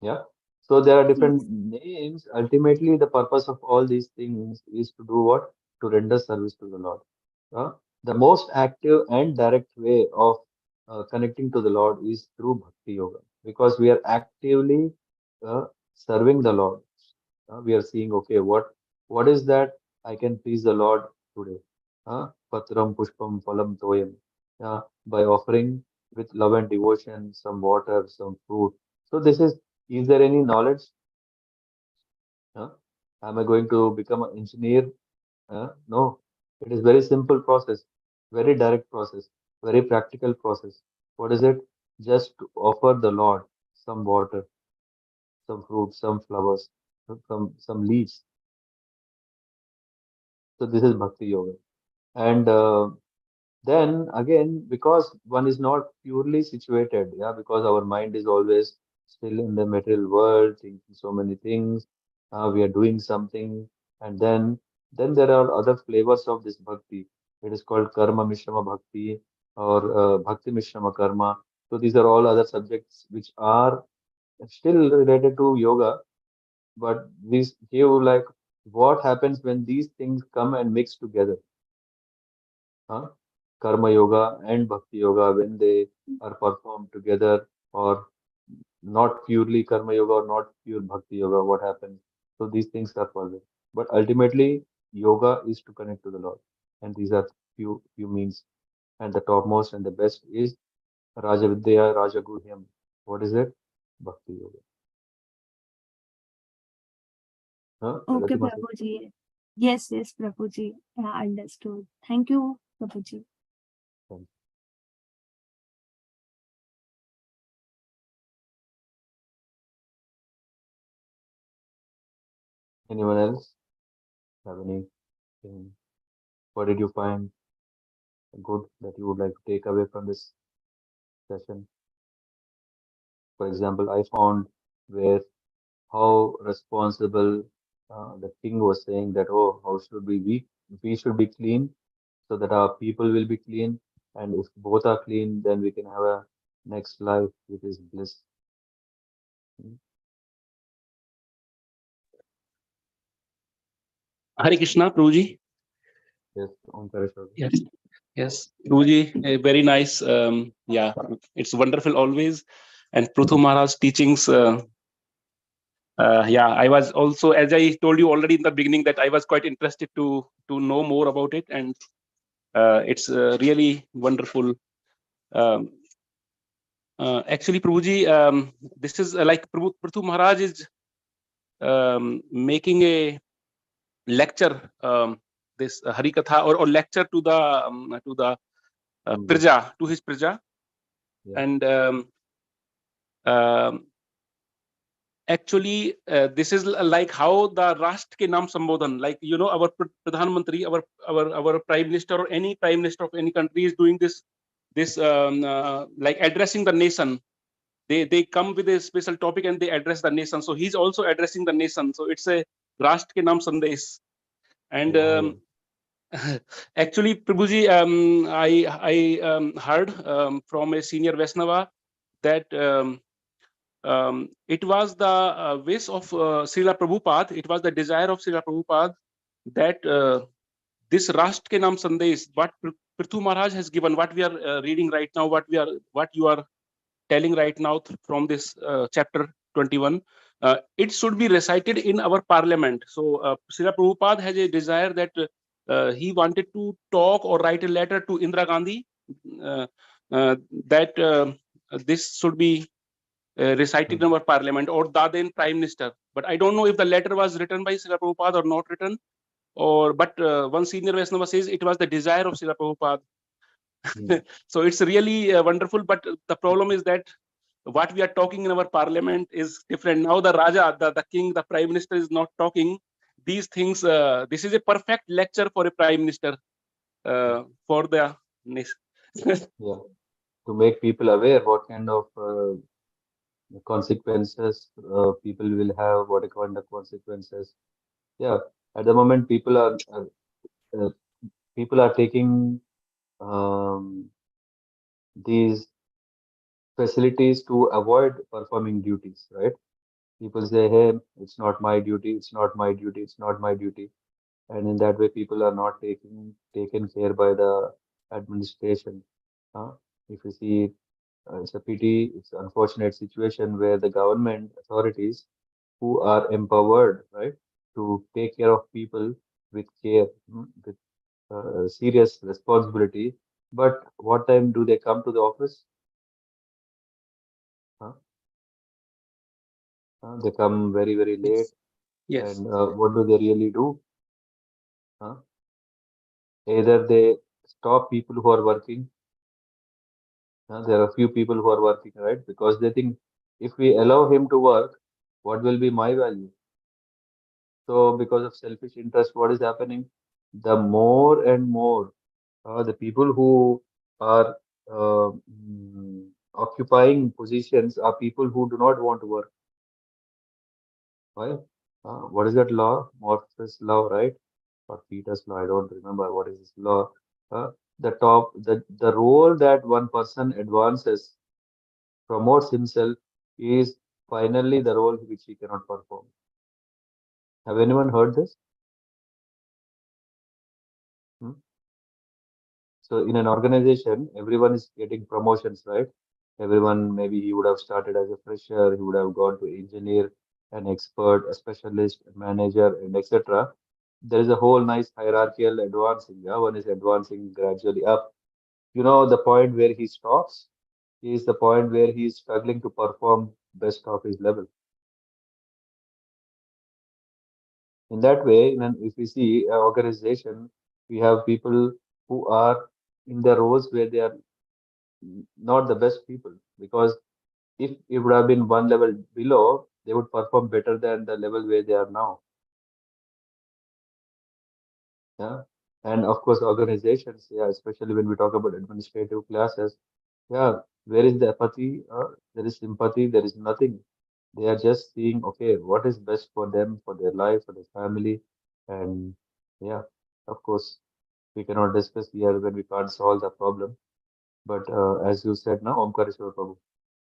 Yeah. So there are different Yes. names. Ultimately, the purpose of all these things is to do what? To render service to the Lord. The most active and direct way of connecting to the Lord is through Bhakti Yoga, because we are actively serving the Lord. We are seeing, okay, what is that I can please the Lord today? Patram pushpam phalam toyam. By offering with love and devotion some water, some fruit. So is there any knowledge? Am I going to become an engineer? No, it is very simple process, very direct process, very practical process. What is it? Just to offer the Lord some water, some fruit, some flowers, some leaves. So this is Bhakti Yoga. And then again, because one is not purely situated, because our mind is always still in the material world, thinking so many things. We are doing something, and then there are other flavors of this bhakti. It is called karma mishrama bhakti, or bhakti mishrama karma. So these are all other subjects which are still related to yoga, but these give like what happens when these things come and mix together. Huh? Karma yoga and bhakti yoga, when they are performed together, or not purely karma yoga or not pure bhakti yoga, what happens? So these things are possible. But ultimately, yoga is to connect to the Lord. And these are few means. And the topmost and the best is Raja Vidya, Raja Guhyam. What is it? Bhakti yoga. Huh? Okay, Pragatima sir? Prabhuji. Yes, yes, Prabhuji. Yeah, understood. Thank you, Prabhuji. Thank you. Anyone else have anything? What did you find good that you would like to take away from this session? For example, I found where how responsible the king was saying that, oh, how should we should be clean so that our people will be clean, and if both are clean, then we can have a next life which is bliss. Hare Krishna, Prabhuji. Yes, Omkareshwar. Yes, yes, Prabhuji, very nice. Yeah, it's wonderful always. And Prithu Maharaj's teachings. Yeah, I was also, as I told you already in the beginning, that I was quite interested to know more about it, and it's really wonderful. Actually, Prabhuji, this is like Prithu Maharaj is making a lecture, this Hari Katha, or lecture to the Praja, to his Praja. Yeah. And actually, this is like how the Rashtra ke naam sambodhan, like, you know, our Pradhan Mantri, our Prime Minister, or any Prime Minister of any country is doing this like addressing the nation. They come with a special topic and they address the nation. So he's also addressing the nation. So it's a Rashtra ke naam sandesh. And actually, Prabhuji, I heard from a senior Vaishnava that it was the wish of Srila Prabhupada, it was the desire of Srila Prabhupada that this Rashtra ke naam sandesh, what Prithu Maharaj has given, what we are reading right now, what you are telling right now from this chapter 21, it should be recited in our parliament. So Srila Prabhupada has a desire that he wanted to talk or write a letter to Indira Gandhi that this should be recited in our parliament, or the then prime minister. But I don't know if the letter was written by Srila Prabhupada or not written, but one senior Vaishnava says it was the desire of Srila Prabhupada. So it's really wonderful, but the problem is that what we are talking in our parliament is different. Now the Raja, the king, the prime minister is not talking these things. This is a perfect lecture for a prime minister for the nation. Yeah, to make people aware what kind of consequences people will have, what kind of consequences. Yeah, at the moment people are taking these facilities to avoid performing duties, right? People say, hey, it's not my duty, it's not my duty, it's not my duty. And in that way, people are not taken care by the administration. If you see, it's a pity, it's an unfortunate situation where the government authorities who are empowered, right, to take care of people with care, with serious responsibility. But what time do they come to the office? They come very, very late. Yes. And what do they really do? Either they stop people who are working. There are a few people who are working, right? Because they think if we allow him to work, what will be my value? So because of selfish interest, what is happening? The more and more the people who are occupying positions are people who do not want to work. Why? What is that law? Morpheus law, right? Or Peter's law? I don't remember what is this law. The role that one person advances, promotes himself, is finally the role which he cannot perform. Have anyone heard this? So in an organization, everyone is getting promotions, right? Everyone, maybe he would have started as a fresher, he would have gone to engineer, an expert, a specialist, a manager, and etc. There is a whole nice hierarchical advancing. Yeah, one is advancing gradually up. The point where he stops is the point where he is struggling to perform best of his level. In that way, if we see an organization, we have people who are in the roles where they are not the best people, because if it would have been one level below, they would perform better than the level where they are now. Yeah. And of course, organizations, yeah, especially when we talk about administrative classes, yeah, where is the apathy? There is sympathy, there is nothing. They are just seeing, okay, what is best for them, for their life, for their family. And yeah, of course, we cannot discuss here when we can't solve the problem. But as you said now, Omkareshwar Prabhu,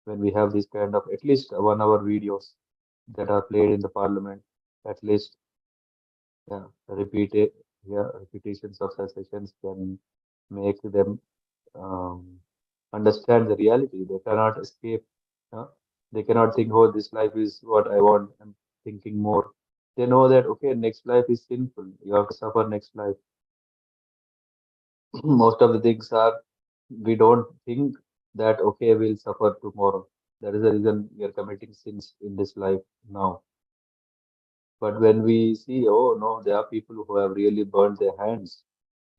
when we have these kind of at least 1 hour videos that are played in the parliament, at least, yeah, repetitions of such sessions can make them understand the reality. They cannot escape. They cannot think, oh, this life is what I want. I'm thinking more. They know that, okay, next life is sinful. You have to suffer next life. Most of the things are, we don't think that, okay, we'll suffer tomorrow. That is the reason we are committing sins in this life now. But when we see, oh no, there are people who have really burned their hands,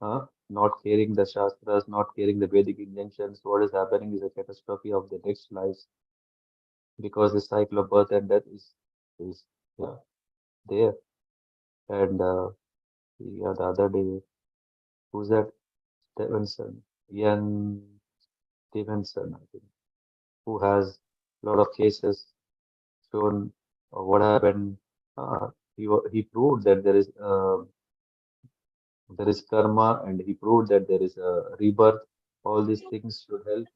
not caring the Shastras, not caring the Vedic injunctions, what is happening is a catastrophe of the next lives, because the cycle of birth and death is yeah, there. And yeah, the other day, who's that? Stevenson, Ian Stevenson, I think, who has a lot of cases shown what happened. He proved that there is karma, and he proved that there is a rebirth. All these things should help.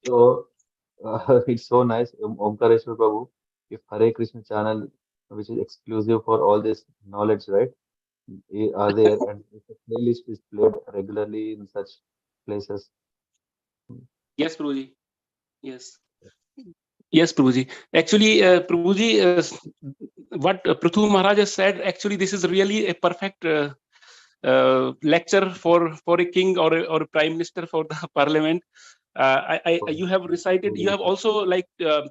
So it's so nice, Omkareshwar Prabhu. If Hare Krishna channel, which is exclusive for all this knowledge, right, are there, and if a playlist is played regularly in such places. Yes, Prabhuji. Yes. Yes, Prabhuji. Actually, Prabhuji, what Prithu Maharaj has said, actually, this is really a perfect lecture for a king or a prime minister for the parliament. You have recited, you have also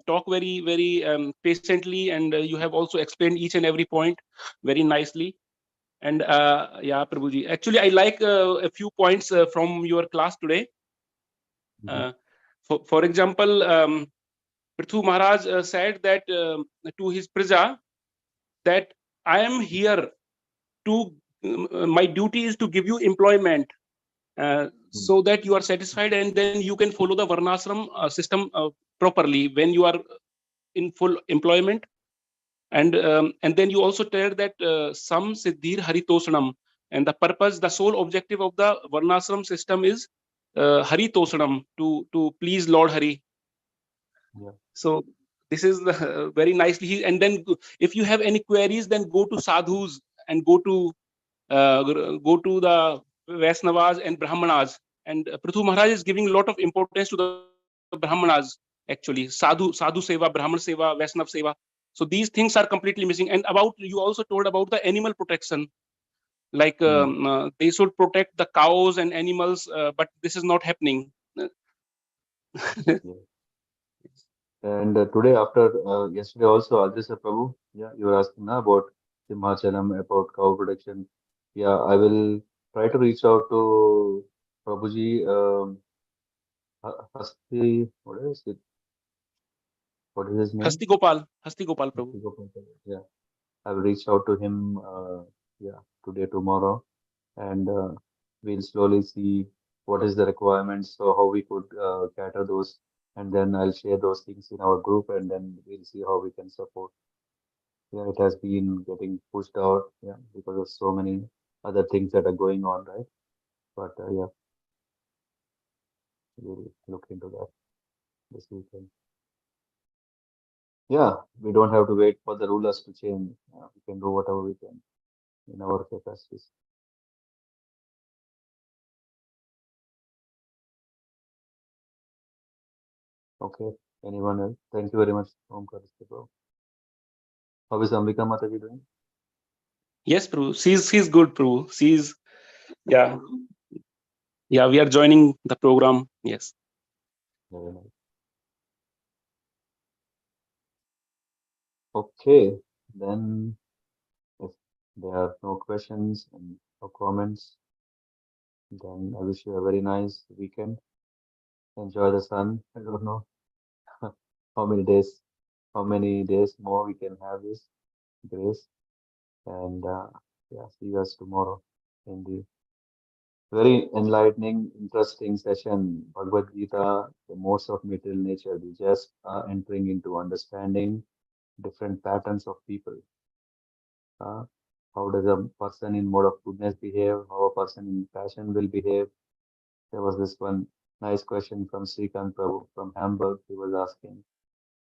talked very patiently, and you have also explained each and every point very nicely. And yeah, Prabhuji, actually, I like a few points from your class today. For example, Prithu Maharaj said that to his praja, that I am here to, my duty is to give you employment, so that you are satisfied, and then you can follow the Varnashram system properly when you are in full employment. And then you also tell that Sam Siddhir Haritoshanam, and the purpose, the sole objective of the Varnashram system is Haritoshanam, to please Lord Hari. Yeah. So this is very nicely. And then if you have any queries, then go to sadhus and go to the Vaisnavas and Brahmanas. And Prithu Maharaj is giving a lot of importance to the Brahmanas, actually. Sadhu Seva, Brahman Seva, Vaisnav Seva. So these things are completely missing. And you also told about the animal protection. Like they should protect the cows and animals, but this is not happening. Yeah. And today, after yesterday also, Adresa Prabhu, yeah, you were asking now about Himachalam, about cow protection. Yeah, I will try to reach out to Prabhuji. What is it? What is his name? Hasti Gopal Prabhu. Hasti Gopal. Yeah, I will reach out to him. Yeah, today, tomorrow, and we'll slowly see what is the requirements, so how we could cater those, and then I'll share those things in our group, and then we'll see how we can support. Yeah, it has been getting pushed out, yeah, because of so many other things that are going on, right? But yeah, we'll look into that this weekend. yeah, we don't have to wait for the rulers to change. We can do whatever we can in our capacities. Okay, anyone else? Thank you very much, Omkar. How is Ambika Mataji doing? Yes, Prabhu. She's good, Prabhu. Yeah. We are joining the program. Yes. Very nice. Okay, then if there are no questions and no comments, then I wish you a very nice weekend. Enjoy the sun. I don't know how many days more we can have this grace. And yeah, see you guys tomorrow in the very enlightening, interesting session. Bhagavad Gita, the modes of material nature. We just are entering into understanding different patterns of people. How does a person in mode of goodness behave? How a person in passion will behave? There was this one nice question from Srikant Prabhu from Hamburg. He was asking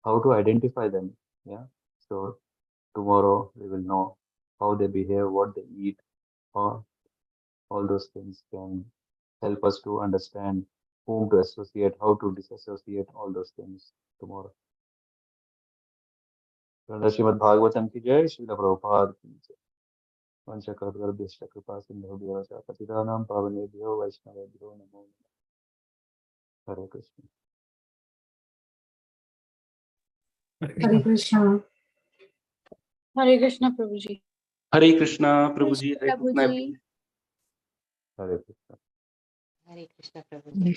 how to identify them. Yeah. So tomorrow we will know how they behave, what they eat, or all those things can help us to understand whom to associate, how to disassociate all those things tomorrow. Śrīmad-Bhāgavatam ki jai, Śrīla Prabhupada ki jai. Vanchakalaparabhyascha kripa sindhubhyo cha patitanam pavanebhyo vaishnavebhyo namo namah. Hare Krishna. Hare Krishna. Hare Krishna, Prabhuji. Hare Krishna, Prabhuji. Prabhuji. Hare Krishna. Hare Krishna, Prabhuji.